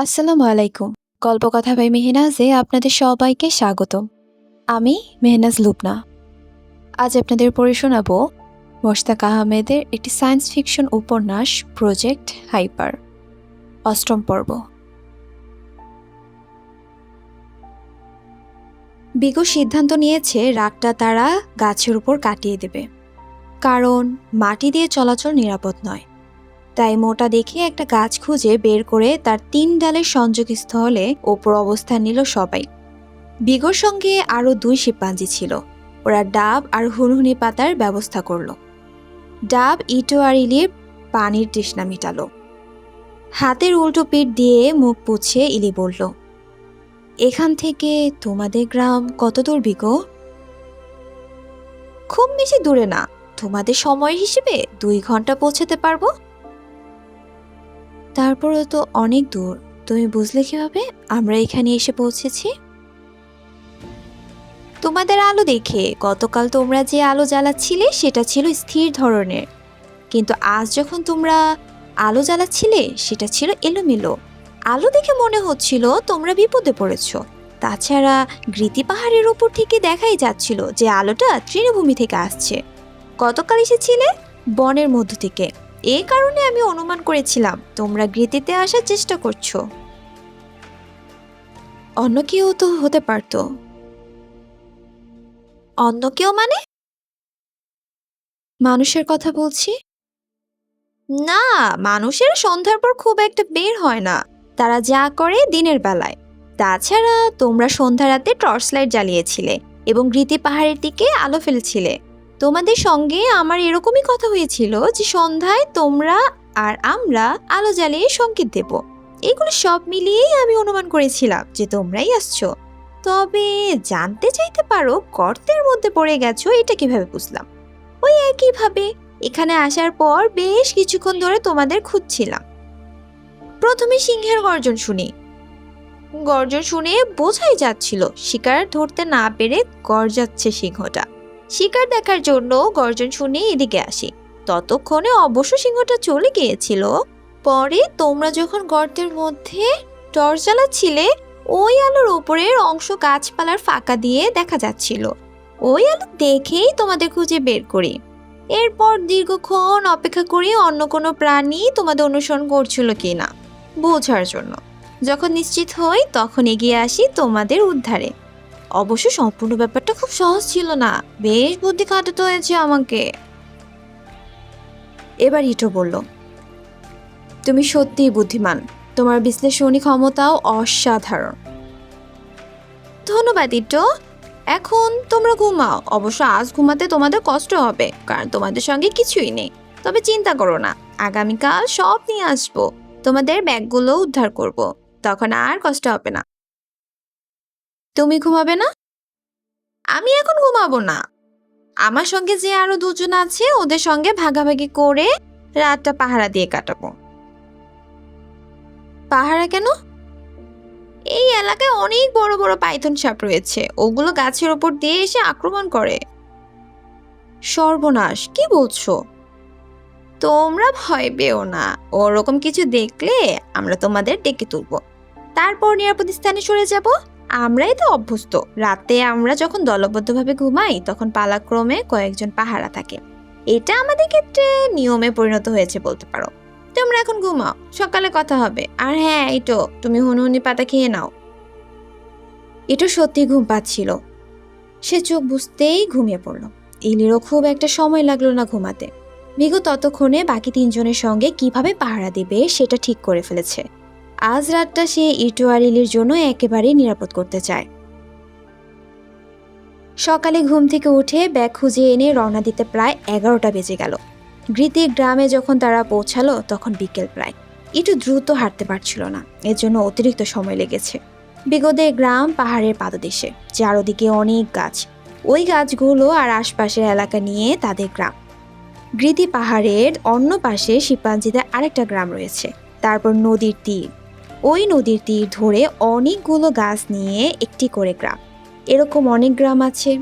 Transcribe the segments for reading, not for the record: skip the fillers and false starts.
আসসালামু আলাইকুম। গল্পকথা বাই মেহনাজে আপনাদের সবাইকে স্বাগতম। আমি মেহনাজ লুবনা। আজ আপনাদের পড়ে শোনাব মোশতাক আহমেদের একটি সায়েন্স ফিকশন উপন্যাস প্রজেক্ট হাইপার, অষ্টম পর্ব। বিগু সিদ্ধান্ত নিয়েছে রাতটা তারা গাছের উপর কাটিয়ে দেবে, কারণ মাটি দিয়ে চলাচল নিরাপদ নয়। তাই মোটা দেখে একটা গাছ খুঁজে বের করে তার 3 ডালের সংযোগস্থলে ওপর অবস্থান নিল সবাই। বিগোর সঙ্গে আরও 2 শিম্পাঞ্জি ছিল। ওরা ডাব আর হুনহুনি পাতার ব্যবস্থা করল। ডাব ইটো আর ইলির পানির তৃষ্ণা মিটালো। হাতের উল্টো পিঠ দিয়ে মুখ পুছে ইলি বলল, এখান থেকে তোমাদের গ্রাম কত দূর বিগো? খুব বেশি দূরে না, তোমাদের সময় হিসেবে 2 ঘন্টা পৌঁছাতে পারবো। তারপরে তো অনেক দূর, তুমি বুঝলে কিভাবে আমরা এখানে এসে পৌঁছেছি? তোমাদের আলো দেখে। গতকাল তোমরা যে আলো জ্বালাচ্ছিলে সেটা ছিল স্থির ধরনের, কিন্তু আজ যখন তোমরা আলো জ্বালাচ্ছিলে সেটা ছিল এলোমেলো। আলো দেখে মনে হচ্ছিল তোমরা বিপদে পড়েছ। তাছাড়া গৃতি পাহাড়ের উপর থেকে দেখাই যাচ্ছিল যে আলোটা তৃণভূমি থেকে আসছে। গতকাল এসেছিলে বনের মধ্য থেকে, এই কারণে আমি অনুমান করেছিলাম তোমরা গৃতিতে আসার চেষ্টা করছো। অন্য কেউ তো হতে পারতো। অন্য কেউ মানে? মানুষের কথা বলছি। না, মানুষের সন্ধ্যার পর খুব একটা বের হয় না, তারা যা করে দিনের বেলায়। তাছাড়া তোমরা সন্ধ্যা রাতে টর্চ লাইট জ্বালিয়েছিলে এবং গৃতি পাহাড়ের দিকে আলো ফেলছিলে। তোমাদের সঙ্গে আমার এরকমই কথা হয়েছিল যে সন্ধ্যায় তোমরা আর আমরা আলো জ্বালিয়ে সংকেত দেব। এগুলো সব মিলিয়েই আমি অনুমান করেছিলাম যে তোমরাই আসছো। তবে জানতে চাইতে পারো গর্তের মধ্যে পড়ে গেছো, এটা কিভাবে বুঝলাম? ওই একইভাবে এখানে আসার পর বেশ কিছুক্ষণ ধরে তোমাদের খুঁজছিলাম। প্রথমে সিংহের গর্জন শুনি। গর্জন শুনে বোঝাই যাচ্ছিল শিকার ধরতে না পেরে গর্জাচ্ছে সিংহটা। শিকার দেখার জন্য গর্জন শুনে এদিকে আসি। ততক্ষণে অবশ্য সিংহটা চলে গিয়েছিল। পরে তোমরা যখন গর্তের মধ্যে টর্চ জ্বালাচ্ছিলে, ওই আলোর উপরের অংশ গাছপালার ফাঁকা দিয়ে দেখা যাচ্ছিল। ওই আলো দেখেই তোমাদের খুঁজে বের করি। এরপর দীর্ঘক্ষণ অপেক্ষা করি অন্য কোনো প্রাণী তোমাদের অনুসরণ করছিল কিনা বোঝার জন্য। যখন নিশ্চিত হই তখন এগিয়ে আসি তোমাদের উদ্ধারে। অবশ্য সম্পূর্ণ ব্যাপারটা খুব সহজ ছিল না, বেশ বুদ্ধি খাটাতে হয়েছে আমাকে। এবার ইটো বলল, তুমি সত্যিই বুদ্ধিমান, তোমার বিশ্লেষণী ক্ষমতাও অসাধারণ। ধন্যবাদ ইটো। এখন তোমরা ঘুমাও। অবশ্য আজ ঘুমাতে তোমাদের কষ্ট হবে, কারণ তোমাদের সঙ্গে কিছুই নেই। তবে চিন্তা করো না, আগামীকাল সব নিয়ে আসবো। তোমাদের ব্যাগগুলো উদ্ধার করব, তখন আর কষ্ট হবে না। তুমি ঘুমাবে না? আমি এখন ঘুমাবো না। আমার সঙ্গে যে আরো 2 জন আছে ওদের সঙ্গে ভাগাভাগি করে রাতটা পাহারা দিয়ে কাটাবো। পাহারা কেন? এই এলাকায় অনেক বড় বড় পাইথন সাপ রয়েছে, ওগুলো গাছের ওপর দিয়ে এসে আক্রমণ করে। সর্বনাশ, কি বলছো? তোমরা ভয় পেও না, ওরকম কিছু দেখলে আমরা তোমাদের ডেকে তুলবো, তারপর নিরাপদ স্থানে সরে যাব। আমরাই তো অভ্যস্ত, রাতে আমরা যখন দলবদ্ধভাবে ঘুমাই তখন পালাক্রমে কয়েকজন পাহারা থাকে। এটা আমাদের ক্ষেত্রে নিয়মে পরিণত হয়েছে বলতে পারো। তোমরা এখন ঘুমাও, সকালে কথা হবে। আর হ্যাঁ, এইটো তুমি হুনহুনি পাতা খেয়ে নাও। এটা সত্যি ঘুম পাচ্ছিল। সে চোখ বুঝতেই ঘুমিয়ে পড়ল। ইলিরও খুব একটা সময় লাগলো না ঘুমাতে। মিগু ততক্ষণে বাকি 3 জনের সঙ্গে কিভাবে পাহারা দেবে সেটা ঠিক করে ফেলেছে। আজ রাতটা সে ইটো আর ইলির জন্য একেবারেই নিরাপদ করতে চায়। সকালে ঘুম থেকে উঠে ব্যাগ খুঁজে এনে রওনা দিতে প্রায় 11টা বেজে গেল। গৃতি গ্রামে যখন তারা পৌঁছালো তখন বিকেল প্রায়। ইটো দ্রুত হাঁটতে পারছিল না, এর জন্য অতিরিক্ত সময় লেগেছে। বিগদের গ্রাম পাহাড়ের পাদদেশে, চারদিকে অনেক গাছ। ওই গাছগুলো আর আশপাশের এলাকা নিয়ে তাদের গ্রাম। গৃতি পাহাড়ের অন্য পাশে শিম্পাঞ্জিদের আরেকটা গ্রাম রয়েছে। তারপর নদীর তীর, ওই নদীর তীর ধরে অনেকগুলো গাছ নিয়ে একটি করে গ্রাম। এরকম অনেক গ্রাম আছে।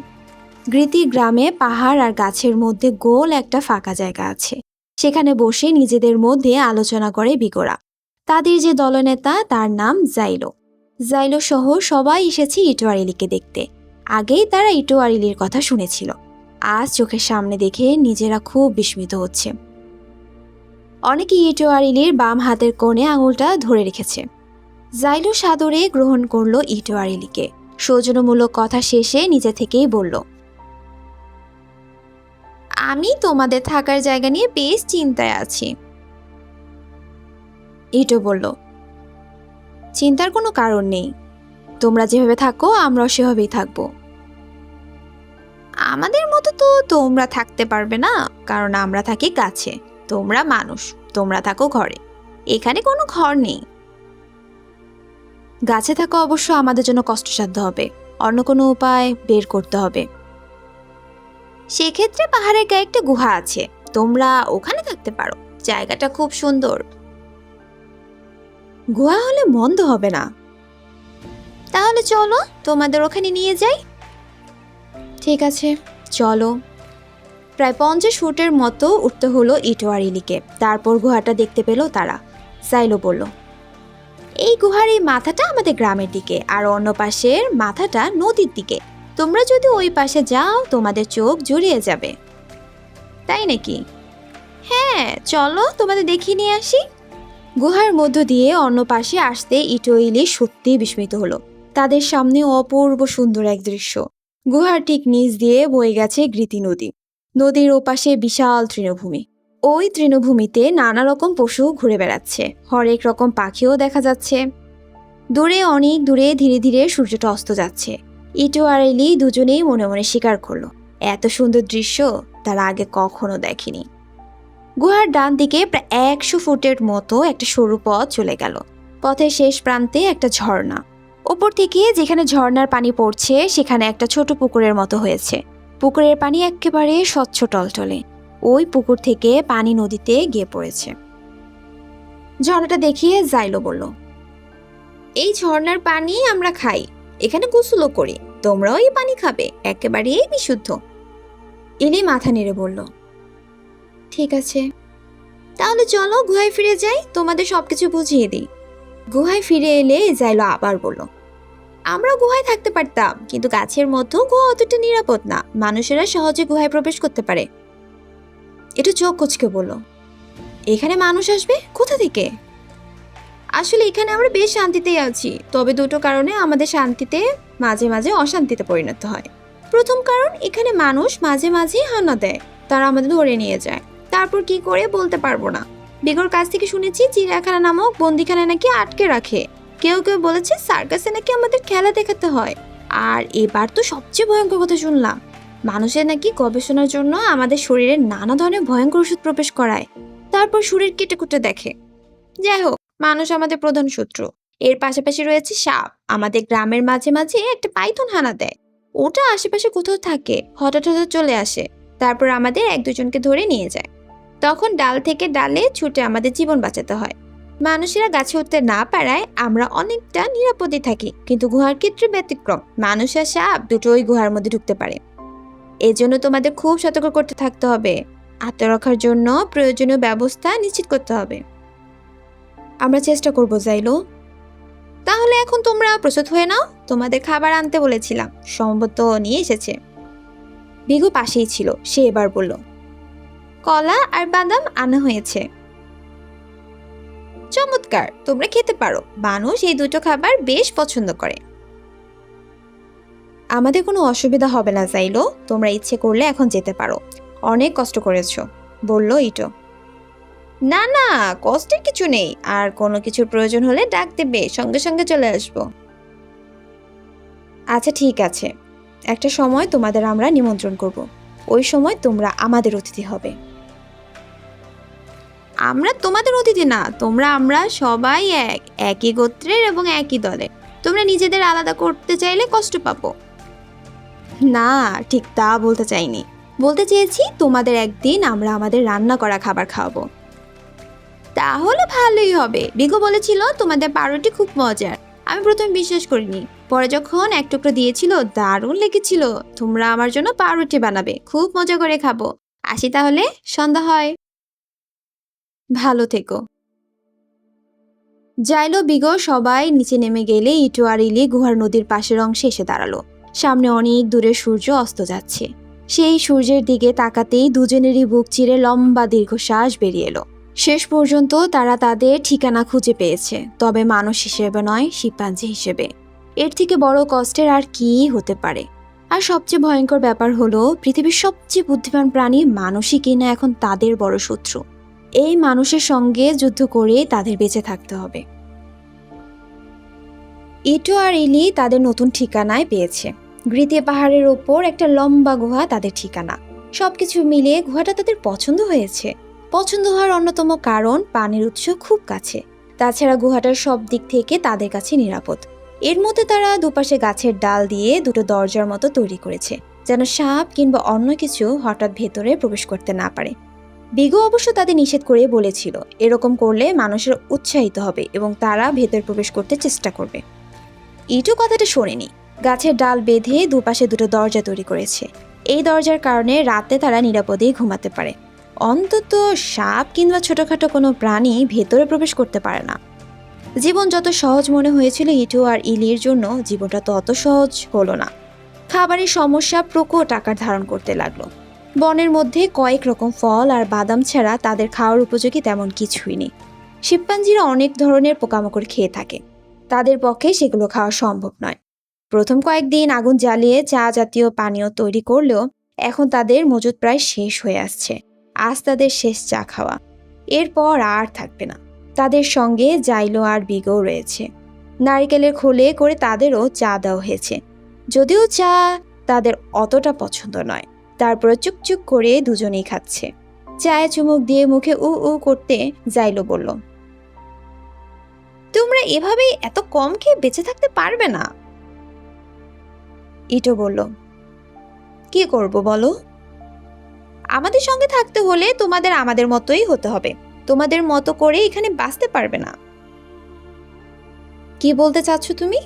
গৃতি গ্রামে পাহাড় আর গাছের মধ্যে গোল একটা ফাঁকা জায়গা আছে। সেখানে বসে নিজেদের মধ্যে আলোচনা করে বিগোরা। তাদের যে দলনেতা তার নাম জাইলো। জাইলো সহ সবাই এসেছে ইটোয়ারিলিকে দেখতে। আগেই তারা ইটোয়ারিলির কথা শুনেছিল, আজ চোখের সামনে দেখে নিজেরা খুব বিস্মিত হচ্ছে। অনেকে ইটোয়ারিলির বাম হাতের কোণে আঙুলটা ধরে রেখেছে। জাইলো সাদরে গ্রহণ করলো ইটোয়ারিলিকে। সৌজন্যমূলক কথা শেষে নিজে থেকেই বলল, আমি তোমাদের থাকার জায়গা নিয়ে বেশ চিন্তায় আছি। ইটো বলল, চিন্তার কোনো কারণ নেই, তোমরা যেভাবে থাকো আমরাও সেভাবেই থাকবো। আমাদের মতো তো তোমরা থাকতে পারবে না, কারণ আমরা থাকি গাছে, তোমরা মানুষ, তোমরা থাকো ঘরে, এখানে কোনো ঘর নেই। গাছে থাকা অবশ্য আমাদের জন্য কষ্টসাধ্য হবে, অন্য কোনো উপায় বের করতে হবে। সেক্ষেত্রে পাহাড়ের গায়ে একটা গুহা আছে, তোমরা ওখানে থাকতে পারো, জায়গাটা খুব সুন্দর। গুহা হলে মন্দ হবে না। তাহলে চলো তোমাদের ওখানে নিয়ে যাই। ঠিক আছে, চলো। প্রায় 50 ফুটের মতো উঠতে হলো ইটোয়ারিলিকে। তারপর গুহাটা দেখতে পেল তারা। জাইলো বলল, এই গুহার এই মাথাটা আমাদের গ্রামের দিকে, আর অন্য পাশের মাথাটা নদীর দিকে। তোমরা যদি ওই পাশে যাও তোমাদের চোখ জুড়িয়ে যাবে। তাই নাকি? হ্যাঁ, চলো তোমাদের দেখিয়ে নিয়ে আসি। গুহার মধ্য দিয়ে অন্য পাশে আসতে ইটোয়ারিলি সত্যিই বিস্মিত হলো। তাদের সামনে অপূর্ব সুন্দর এক দৃশ্য। গুহার ঠিক নিচ দিয়ে বয়ে গেছে গৃতি নদী। নদীর ওপাশে বিশাল তৃণভূমি। ওই তৃণভূমিতে নানা রকম পশু ঘুরে বেড়াচ্ছে, হরেক রকম পাখিও দেখা যাচ্ছে। দূরে, অনেক দূরে ধীরে ধীরে সূর্যটা অস্ত যাচ্ছে। ইটোয়ারিলি দুজনেই মনে মনে স্বীকার করলো, এত সুন্দর দৃশ্য তারা আগে কখনো দেখেনি। গুহার ডান দিকে প্রায় 100 ফুটের মতো একটা সরু পথ চলে গেল। পথের শেষ প্রান্তে একটা ঝর্ণা। ওপর থেকে যেখানে ঝর্ণার পানি পড়ছে সেখানে একটা ছোট পুকুরের মতো হয়েছে। পুকুরের পানি একেবারে স্বচ্ছ টলটলে। ওই পুকুর থেকে পানি নদীতে গিয়ে পড়েছে। ঝর্ণাটা দেখিয়ে জাইলো বলল, এই ঝর্ণার পানি আমরা খাই, এখানে গোসলও করি, তোমরাও এই পানি খাবে, একেবারেই বিশুদ্ধ। ইলি মাথা নেড়ে বলল, ঠিক আছে, তাহলে চলো গুহায় ফিরে যাই, তোমাদের সবকিছু বুঝিয়ে দিই। গুহায় ফিরে এলে জাইলো আবার বলল, আমরা গুহায় থাকতে পারতাম, কিন্তু গাছের মধ্যে গুহা অতটা নিরাপদ না, মানুষেরা সহজে গুহায় প্রবেশ করতে পারে। এটা চোখ কুচকে বলল, এখানে মানুষ আসবে কোথা থেকে? আসলে এখানে আমরা বেশ শান্তিতেই আছি, তবে দুটো কারণে আমাদের শান্তিতে মাঝে মাঝে অশান্তিতে পরিণত হয়। প্রথম কারণ, এখানে মানুষ মাঝে মাঝে হানা দেয়, তারা আমাদের ধরে নিয়ে যায়, তারপর কি করে বলতে পারবো না। বিগর কাছ থেকে শুনেছি চিড়িয়াখানা নামক বন্দিখানা নাকি আটকে রাখে। কেউ কেউ বলেছে সার্কাসে নাকি আমাদের খেলা দেখাতে হয়। আর এবার তো সবচেয়ে ভয়ঙ্কর কথা শুনলাম, মানুষের নাকি গবেষণার জন্য আমাদের শরীরে নানা ধরনের ভয়ঙ্কর ওষুধ প্রবেশ করায়, তারপর শরীর কেটে কুটে দেখে। যাই হোক, মানুষ আমাদের প্রধান শত্রু। এর পাশাপাশি রয়েছে সাপ। আমাদের গ্রামের মাঝে মাঝে একটা পাইথন হানা দেয়, ওটা আশেপাশে কোথাও থাকে, হঠাৎ হঠাৎ চলে আসে, তারপর আমাদের এক দুজনকে ধরে নিয়ে যায়। তখন ডাল থেকে ডালে ছুটে আমাদের জীবন বাঁচাতে হয়। মানুষেরা গাছে উঠতে না পারায় আমরা অনেকটা নিরাপদে থাকি, কিন্তু গুহার ক্ষেত্রে ব্যতিক্রম, মানুষ আর সাপ দুটোই গুহার মধ্যে ঢুকতে পারে। এজন্য তোমাদের খুব সতর্ক করতে থাকতে হবে, আত্মরক্ষার জন্য প্রয়োজনীয় ব্যবস্থা নিশ্চিত করতে হবে। আমরা চেষ্টা করব জাইলো। তাহলে এখন তোমরা প্রস্তুত হয়ে নাও, তোমাদের খাবার আনতে বলেছিলাম, সম্ভবত নিয়ে এসেছে। বিঘু পাশেই ছিল, সে এবার বলল, কলা আর বাদাম আনা হয়েছে। চমৎকার, তোমরা খেতে পারো, মানুষ এই দুটো খাবার বেশ পছন্দ করে। আমাদের কোনো অসুবিধা হবে না জাইলো, তোমরা ইচ্ছে করলে এখন যেতে পারো, অনেক কষ্ট করেছো, বলল ইটো। না না, কষ্টের কিছু নেই, আর কোনো কিছুর প্রয়োজন হলে ডাক দেবে, সঙ্গে সঙ্গে চলে আসবো। আচ্ছা ঠিক আছে, একটা সময় তোমাদের আমরা নিমন্ত্রণ করব, ওই সময় তোমরা আমাদের অতিথি হবে। আমরা তোমাদের অতিথি না, তোমরা আমরা সবাই একই গোত্রের এবং একই দলের। তোমরা নিজেদের আলাদা করতে চাইলে কষ্ট পাবো। না, ঠিক তা বলতে চাইনি, বলতে চেয়েছি তোমাদের একদিন আমরা আমাদের রান্না করা খাবার খাওয়াবো। তাহলে ভালোই হবে। বিঘু বলেছিল তোমাদের পাউরুটি খুব মজার। আমি প্রথমে বিশ্বাস করিনি, পরে যখন এক টুকরো দিয়েছিল দারুণ লেগেছিল। তোমরা আমার জন্য পাউরুটি বানাবে, খুব মজা করে খাবো। আসি তাহলে, সন্ধ্যা হয়। ভালো থেকো। জাইলো বিগো সবাই নিচে নেমে গেলে ইটো আর ইলি গুহার নদীর পাশের অংশে এসে দাঁড়ালো। সামনে অনেক দূরে সূর্য অস্ত যাচ্ছে। সেই সূর্যের দিকে তাকাতেই দুজনেরই বুক চিরে লম্বা দীর্ঘশ্বাস বেরিয়ে এলো। শেষ পর্যন্ত তারা তাদের ঠিকানা খুঁজে পেয়েছে, তবে মানুষ হিসেবে নয়, শিম্পাঞ্জি হিসেবে। এর থেকে বড় কষ্টের আর কি হতে পারে? আর সবচেয়ে ভয়ঙ্কর ব্যাপার হলো পৃথিবীর সবচেয়ে বুদ্ধিমান প্রাণী মানুষই কিনা এখন তাদের বড় শত্রু। এই মানুষের সঙ্গে যুদ্ধ করে তাদের বেঁচে থাকতে হবে। ইটো আর ইলি তাদের নতুন ঠিকানায় পেয়েছে। গ্রিতে পাহাড়ের ওপর একটা লম্বা গুহা তাদের ঠিকানা। সবকিছু মিলিয়ে গুহাটা তাদের পছন্দ হয়েছে। পছন্দ হওয়ার অন্যতম কারণ পানির উৎস খুব কাছে। তাছাড়া গুহাটার সব দিক থেকে তাদের কাছে নিরাপদ। এর মধ্যে তারা দুপাশে গাছের ডাল দিয়ে দুটো দরজার মতো তৈরি করেছে, যেন সাপ কিংবা অন্য কিছু হঠাৎ ভেতরে প্রবেশ করতে না পারে। বিগো অবশ্য তাদের নিষেধ করে বলেছিল এরকম করলে মানুষের উৎসাহিত হবে এবং তারা ভেতর প্রবেশ করতে চেষ্টা করবে। ইটো কথাটা শোনেনি। গাছের ডাল বেঁধে দুপাশে দুটো দরজা তৈরি করেছে। এই দরজার কারণে রাতে তারা নিরাপদেই ঘুমাতে পারে। অন্তত সাপ কিংবা ছোটখাটো কোনো প্রাণী ভেতরে প্রবেশ করতে পারে না। জীবন যত সহজ মনে হয়েছিল ইটো আর ইলির জন্য, জীবনটা তত সহজ হলো না। খাবারের সমস্যা প্রকট আকার ধারণ করতে লাগলো। বনের মধ্যে কয়েক রকম ফল আর বাদাম ছাড়া তাদের খাওয়ার উপযোগী তেমন কিছুই নেই। শিম্পাঞ্জিরা অনেক ধরনের পোকামাকড় খেয়ে থাকে, তাদের পক্ষে সেগুলো খাওয়া সম্ভব নয়। প্রথম কয়েকদিন আগুন জ্বালিয়ে চা জাতীয় পানীয় তৈরি করলেও এখন তাদের মজুদ প্রায় শেষ হয়ে আসছে। আজ তাদের শেষ চা খাওয়া, এরপর আর থাকবে না। তাদের সঙ্গে জাইলো আর বিগো রয়েছে। নারকেলের খোলে করে তাদেরও চা দেওয়া হয়েছে, যদিও চা তাদের অতটা পছন্দ নয়। তারপরে চুপচুপ করে দুজনেই খাচ্ছে। চায়ে চুমুক দিয়ে মুখে উ উ করতে জাইলো বলল, তোমরা এভাবেই এত কম খেয়ে বেঁচে থাকতে পারবে না। ইটো বলল, কি করব বলো? আমাদের সঙ্গে থাকতে হলে তোমাদের আমাদের মতোই হতে হবে। তোমাদের মতো করে এখানে বাঁচতে পারবে না। কি বলতে চাচ্ছ তুমি?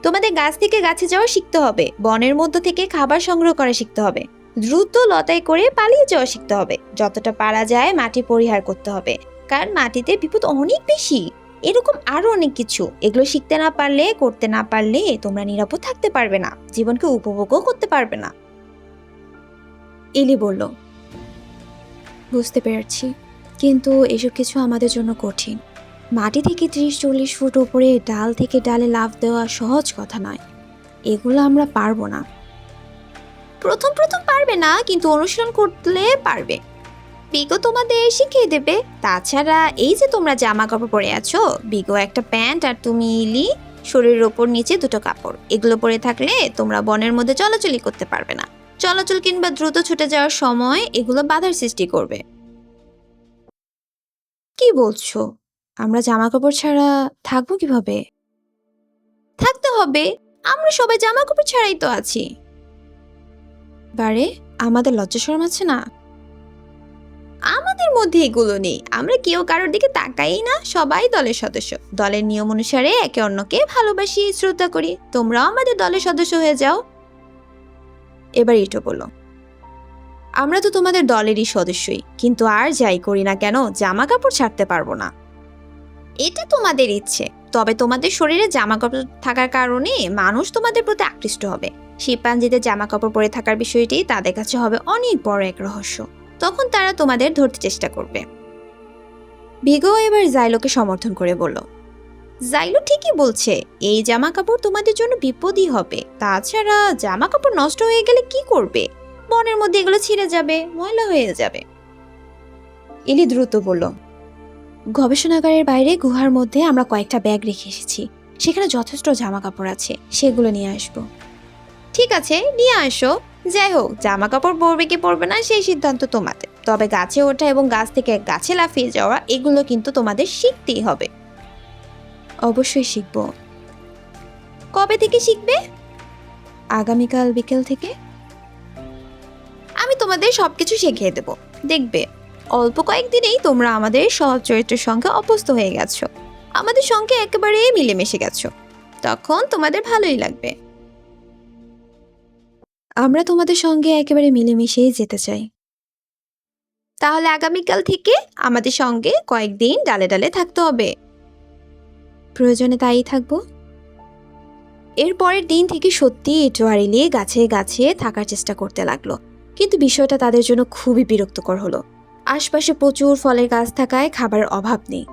তোমাদের গাছ থেকে গাছে যাওয়া শিখতে হবে, বনের মধ্য থেকে খাবার সংগ্রহ করা শিখতে হবে, দ্রুত লতায় করে পালিয়ে যাওয়া শিখতে হবে, যতটা পারা যায় মাটি পরিহার করতে হবে, কারণ মাটিতে বিপদ অনেক বেশি। এরকম আরো অনেক কিছু। এগুলো শিখতে না পারলে, করতে না পারলে তোমরা নিরাপদ থাকতে পারবে না, জীবনকে উপভোগও করতে পারবে না। ইলি বলল, বুঝতে পেরেছি, কিন্তু এসব কিছু আমাদের জন্য কঠিন। মাটি থেকে 30-40 ফুট উপরে ডাল থেকে ডালে লাফ দেওয়া সহজ কথা নয়। এগুলো আমরা পারবো না। প্রথম প্রথম পারবে না, কিন্তু অনুশীলন করলে পারবে। বিগো তোমাদের শিখিয়ে দেবে। তাছাড়া এই যে তোমরা জামা কাপড় পরে আছো, বিগো একটা প্যান্ট আর তুমি ইলি শরীরের ওপর নিচে দুটো কাপড়, এগুলো পরে থাকলে তোমরা বনের মধ্যে চলাচলই করতে পারবে না। চলাচল কিংবা দ্রুত ছুটে যাওয়ার সময় এগুলো বাধার সৃষ্টি করবে। কি বলছো? আমরা জামা কাপড় ছাড়া থাকবো কিভাবে? থাকতে হবে, আমরা সবাই জামা কাপড় ছাড়াই তো আছি। বারে, আমাদের লজ্জা শরম আছে না? আমাদের মধ্যে এগুলো নেই। আমরা কেউ কারোর দিকে তাকাই না, সবাই দলের সদস্য। দলের নিয়ম অনুসারে একে অন্যকে ভালোবাসি, শ্রদ্ধা করি। তোমরাও আমাদের দলের সদস্য হয়ে যাও। এবার ইটো বলল, আমরা তো তোমাদের দলেরই সদস্যই, কিন্তু আর যাই করি না কেন জামা কাপড় ছাড়তে পারবো না। এটা তোমাদের ইচ্ছে, তবে তোমাদের শরীরে জামা কাপড় থাকার কারণে মানুষ তোমাদের প্রতি আকৃষ্ট হবে। শিম্পাঞ্জিদের জামা কাপড় পরে থাকার বিষয়টি তাদের কাছে হবে অনেক বড় এক রহস্য। তখন তারা তোমাদের ধরতে চেষ্টা করবে। বিগো এবার জাইলোকে সমর্থন করে বলল, জাইলো ঠিকই বলছে, এই জামা কাপড় তোমাদের জন্য বিপদই হবে। তাছাড়া জামা কাপড় নষ্ট হয়ে গেলে কি করবে? বনের মধ্যে এগুলো ছিঁড়ে যাবে, ময়লা হয়ে যাবে। ইলি দ্রুত বলল, গবেষণাগারের বাইরে গুহার মধ্যে আমরা কয়েকটা ব্যাগ রেখে এসেছি, সেখানে যথেষ্ট জামা কাপড় আছে, সেগুলো নিয়ে আসবো। ঠিক আছে, নিয়ে আসো। যাই হোক, জামা কাপড় পরবে কি পরবে না সেই সিদ্ধান্ত তোমাদের। তবে গাছে ওঠা এবং গাছ থেকে গাছে লাফিয়ে যাওয়া এগুলো কিন্তু তোমাদের শিখতেই হবে। অবশ্যই শিখবো। কবে থেকে শিখবে? আগামীকাল বিকেল থেকে। আমি তোমাদের সবকিছু শিখিয়ে দেব, দেখবে অল্প কয়েকদিনেই তোমরা আমাদের স্বভাব চরিত্রের সঙ্গে অভ্যস্ত হয়ে গেছো, আমাদের সঙ্গে একেবারে মিলেমিশে গেছো। তখন তোমাদের ভালোই লাগবে। আমরা তোমাদের সঙ্গে একেবারে মিলেমিশেই যেতে চাই। তাহলে আগামীকাল থেকে আমাদের সঙ্গে কয়েকদিন ডালে ডালে থাকতে হবে। প্রয়োজনে তাই থাকবো। এর পরের দিন থেকে সত্যি ইটো আর ইলি গাছে গাছে থাকার চেষ্টা করতে লাগলো, কিন্তু বিষয়টা তাদের জন্য খুবই বিরক্তকর হলো। আশপাশে প্রচুর ফলের গাছ থাকায় খাবারের অভাব নেই,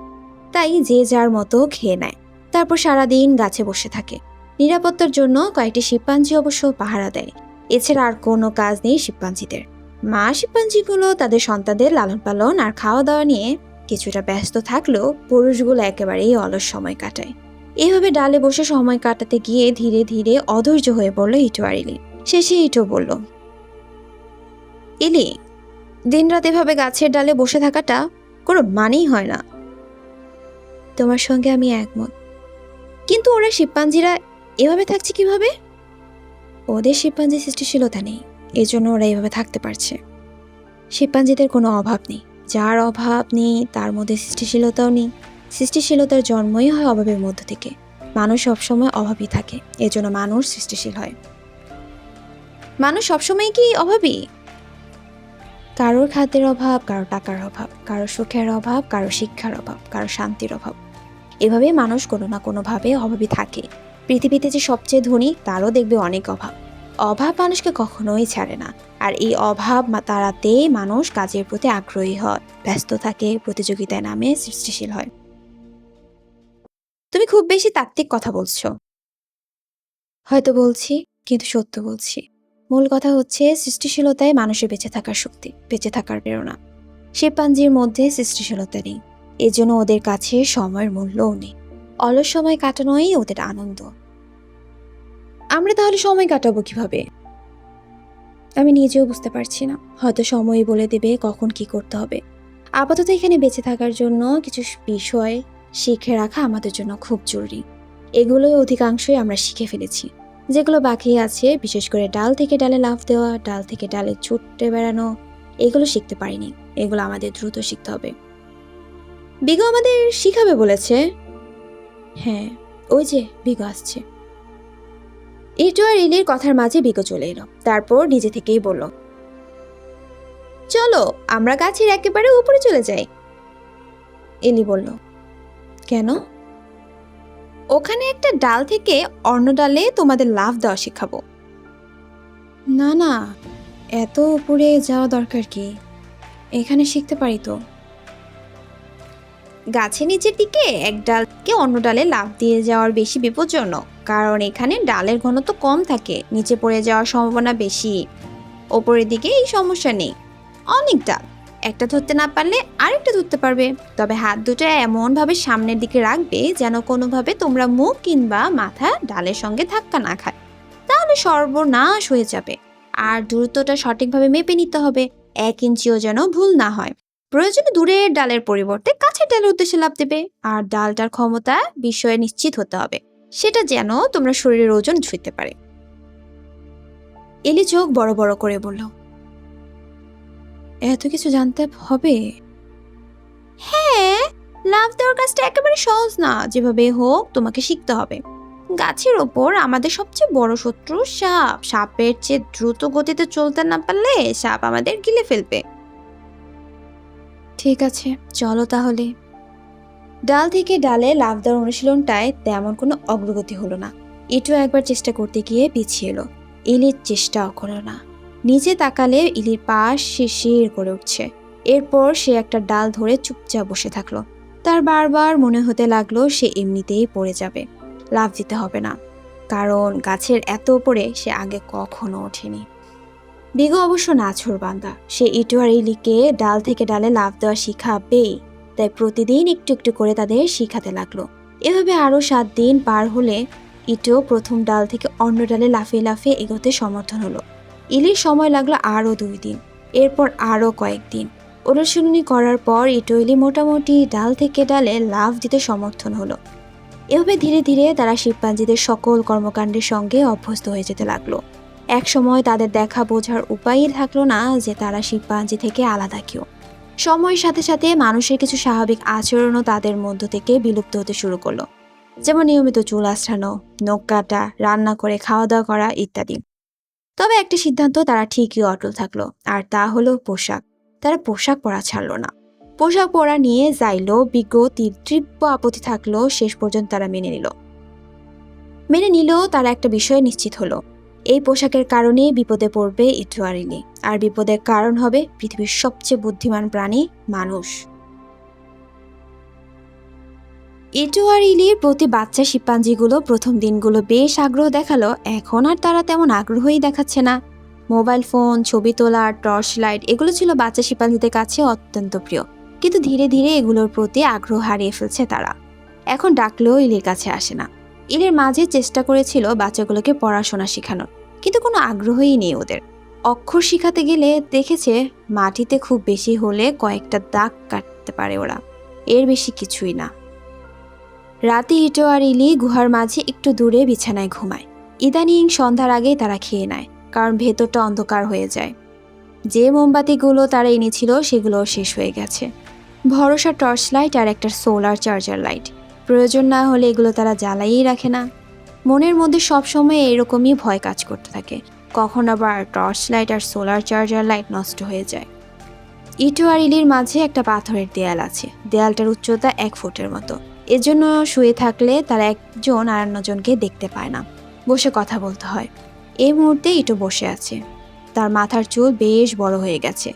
তাই যে যার মতো খেয়ে নেয়। তারপর সারাদিন গাছে বসে থাকে। নিরাপত্তার জন্য কয়েকটি শিম্পাঞ্জি অবশ্য পাহারা দেয়। এছাড়া আর কোনো কাজ নেই শিম্পাঞ্জিদের। মা শিম্পাঞ্জিগুলো তাদের সন্তানদের লালন পালন আর খাওয়া দাওয়া নিয়ে কিছুটা ব্যস্ত থাকলেও পুরুষগুলো একেবারেই অলস সময় কাটায়। এভাবে ডালে বসে সময় কাটাতে গিয়ে ধীরে ধীরে অধৈর্য হয়ে পড়ল ইটো আর ইলি। শেষে ইটো বলল, ইলি, দিনরাত এভাবে গাছের ডালে বসে থাকাটা কোনো মানেই হয় না। তোমার সঙ্গে আমি একমত, কিন্তু ওরা শিম্পাঞ্জিরা এভাবে থাকছে কিভাবে? ওদের শিম্পাঞ্জি সৃষ্টিশীলতা নেই, এজন্য ওরা এভাবে থাকতে পারছে। শিম্পাঞ্জিদের কোনো অভাব নেই, যার অভাব নেই তার মধ্যে সৃষ্টিশীলতাও নেই। সৃষ্টিশীলতার জন্মই হয় অভাবের মধ্য থেকে। মানুষ সবসময় অভাবী থাকে, এজন্য মানুষ সৃষ্টিশীল হয়। মানুষ সবসময় কি অভাবী? কারোর খাদ্যের অভাব, কারো টাকার অভাব, কারো সুখের অভাব, কারো শিক্ষার অভাব, কারো শান্তির অভাব। এভাবে মানুষ কোনো না কোনোভাবে অভাবী থাকে। পৃথিবীতে যে সবচেয়ে ধনী তারও দেখবে অনেক অভাব। অভাব মানুষকে কখনোই ছাড়ে না। আর এই অভাব তাড়াতে মানুষ কাজের প্রতি আগ্রহী হয়, ব্যস্ত থাকে, প্রতিযোগিতায় নামে, সৃষ্টিশীল হয়। তুমি খুব বেশি তাত্ত্বিক কথা বলছো। হয়তো বলছি, কিন্তু সত্য বলছি। মূল কথা হচ্ছে সৃষ্টিশীলতায় মানুষের বেঁচে থাকার শক্তি, বেঁচে থাকার প্রেরণা। শিম্পাঞ্জির মধ্যে সৃষ্টিশীলতা নেই, এজন্য ওদের কাছে সময়ের মূল্যও নেই। অলস সময় কাটানোই ওদের আনন্দ। আমরা তাহলে সময় কাটাবো কিভাবে? আমি নিজেও বুঝতে পারছি না। হয়তো সময়ই বলে দেবে কখন কি করতে হবে। আপাতত এখানে বেঁচে থাকার জন্য কিছু বিষয় শিখে রাখা আমাদের জন্য খুব জরুরি। এগুলোই অধিকাংশই আমরা শিখে ফেলেছি। যেগুলো বাকি আছে, বিশেষ করে ডাল থেকে ডালে লাফ দেওয়া, ডাল থেকে ডালে ছুটে বেড়ানো, এগুলো শিখতে পারিনি। এগুলো আমাদের দ্রুত শিখতে হবে। বিগো আমাদের শিখাবে বলেছে। হ্যাঁ, ওই যে বিগো আসছে। ইটো আর ইলির কথার মাঝে বিগো চলে এলো। তারপর নিজে থেকেই বলল, চলো আমরা গাছের একেবারে উপরে চলে যাই। ইলি বলল, কেন? ওখানে একটা ডাল থেকে অন্য ডালে তোমাদের লাফ দেওয়া শেখাবো। না না, এত উপরে যাওয়া দরকার কি? এখানে শিখতে পারি তো। গাছের নিচের দিকে এক ডালকে অন্য ডালে লাফ দিয়ে যাওয়ার বেশি বিপজ্জনক, কারণ এখানে ডালের ঘনত্ব কম থাকে, নিচে পড়ে যাওয়ার সম্ভাবনা বেশি। ওপরের দিকে এই সমস্যা নেই, অনেক ডাল, একটা ধরতে না পারলে আরেকটা ধরতে পারবে। তবে হাত দুটো এমন ভাবে সামনের দিকে রাখবে যেন কোনোভাবে তোমরা মুখ কিংবা মাথা ডালের সঙ্গে ধাক্কা না খায়, তাহলে সর্বনাশ হয়ে যাবে। আর দূরত্বটা সঠিকভাবে মেপে নিতে হবে, 1 ইঞ্চিও যেন ভুল না হয়। প্রয়োজনে দূরের ডালের পরিবর্তে কাছের ডালের উদ্দেশ্যে লাফ দেবে। আর ডালটার ক্ষমতা বিষয়ে নিশ্চিত হতে হবে, সেটা যেন তোমরা শরীরের ওজন ছুঁতে পারে। এলি চোখ বড় বড় করে বলল, এত কিছু জানতে হবে? হ্যাঁ, লাফ দেওয়ার কাজটা একেবারে সহজ না। যেভাবে হোক তোমাকে শিখতে হবে। গাছের ওপর আমাদের সবচেয়ে বড় শত্রু সাপ। সাপের চেয়ে দ্রুত গতিতে চলতে না পারলে সাপ আমাদের গিলে ফেলবে। ঠিক আছে, চলো তাহলে। ডাল থেকে ডালে লাফ দেওয়ার অনুশীলনটায় তেমন কোনো অগ্রগতি হলো না। ইটু একবার চেষ্টা করতে গিয়ে পিছিয়ে এলো। ইলির চেষ্টাও করলো না। নিচে তাকালে ইলির পা শিরশির করে উঠছে। এরপর সে একটা ডাল ধরে চুপচাপ বসে থাকলো। তার বারবার মনে হতে লাগলো সে এমনিতেই পড়ে যাবে, লাফ দিতে হবে না, কারণ গাছের এত উপরে সে আগে কখনো ওঠেনি। বিগু অবশ্য নাছোড়বান্দা, সে ইটু আর ইলিকে ডাল থেকে ডালে লাফ দেওয়া শিখাবেই। তাই প্রতিদিন একটু একটু করে তাদের শিখাতে লাগলো। এভাবে আরো 7 দিন পার হলে ইটো প্রথম ডাল থেকে অন্য ডালে লাফিয়ে লাফিয়ে এগোতে সমর্থন হলো। ইলির সময় লাগলো আরো 2 দিন, এরপর আরো কয়েকদিন। অনুশীলনী করার পর ইটো ইলি মোটামুটি ডাল থেকে ডালে লাফ দিতে সমর্থন হলো। এভাবে ধীরে ধীরে তারা শিম্পাঞ্জিদের সকল কর্মকাণ্ডের সঙ্গে অভ্যস্ত হয়ে যেতে লাগলো। এক সময় তাদের দেখা বোঝার উপায়ই থাকলো না যে তারা শিম্পাঞ্জি থেকে আলাদা কেউ। সময়ের সাথে সাথে মানুষের কিছু স্বাভাবিক আচরণও তাদের মধ্য থেকে বিলুপ্ত হতে শুরু করলো, যেমন নিয়মিত চুল আঁচড়ানো, নখ কাটা, রান্না করে খাওয়া দাওয়া করা ইত্যাদি। তবে একটা সিদ্ধান্ত তারা ঠিকই অটল থাকলো, আর তা হলো পোশাক। তারা পোশাক পরা ছাড়লো না। পোশাক পরা নিয়ে যাইলো বিজ্ঞ তীব্র আপত্তি থাকলেও শেষ পর্যন্ত তারা মেনে নিলেও তারা একটা বিষয়ে নিশ্চিত হলো, এই পোশাকের কারণে বিপদে পড়বে ইটু আর ইলি, আর বিপদের কারণ হবে পৃথিবীর সবচেয়ে বুদ্ধিমান প্রাণী মানুষ। ইটু আর ইলির প্রতি বাচ্চা শিম্পাঞ্জিগুলো প্রথম দিনগুলো বেশ আগ্রহ দেখালো, এখন আর তারা তেমন আগ্রহই দেখাচ্ছে না। মোবাইল ফোন, ছবি তোলা, টর্চ লাইট এগুলো ছিল বাচ্চা শিম্পাঞ্জিদের কাছে অত্যন্ত প্রিয়, কিন্তু ধীরে ধীরে এগুলোর প্রতি আগ্রহ হারিয়ে ফেলছে তারা। এখন ডাকলেও ইলির কাছে আসে না। ইলির মাঝে চেষ্টা করেছিল বাচ্চাগুলোকে পড়াশোনা শেখানোর, কিন্তু কোনো আগ্রহই নেই ওদের। অক্ষর শিখাতে গেলে দেখেছে মাটিতে খুব বেশি হলে কয়েকটা দাগ কাটতে পারে ওরা, এর বেশি কিছুই না। রাতে ইটো আর ইলি গুহার মাঝে একটু দূরে বিছানায় ঘুমায়। ইদানিং সন্ধ্যার আগেই তারা খেয়ে নেয়, কারণ ভেতরটা অন্ধকার হয়ে যায়। যে মোমবাতিগুলো তারা এনেছিল সেগুলোও শেষ হয়ে গেছে। ভরসা টর্চ লাইট আর একটা সোলার চার্জার লাইট, প্রয়োজন না হলে এগুলো তারা জ্বালাইই রাখে না। মনের মধ্যে সবসময় এরকমই ভয় কাজ করতে থাকে, কখন আবার টর্চ লাইট আর সোলার চার্জার লাইট নষ্ট হয়ে যায়। ইটো আর ইলির মাঝে একটা পাথরের দেয়াল আছে, দেয়ালটার উচ্চতা 1 ফুটের মতো। এজন্য শুয়ে থাকলে তারা একজন আর অন্যজনকে দেখতে পায় না, বসে কথা বলতে হয়। এই মুহূর্তে ইটো বসে আছে, তার মাথার চুল বেশ বড় হয়ে গেছে,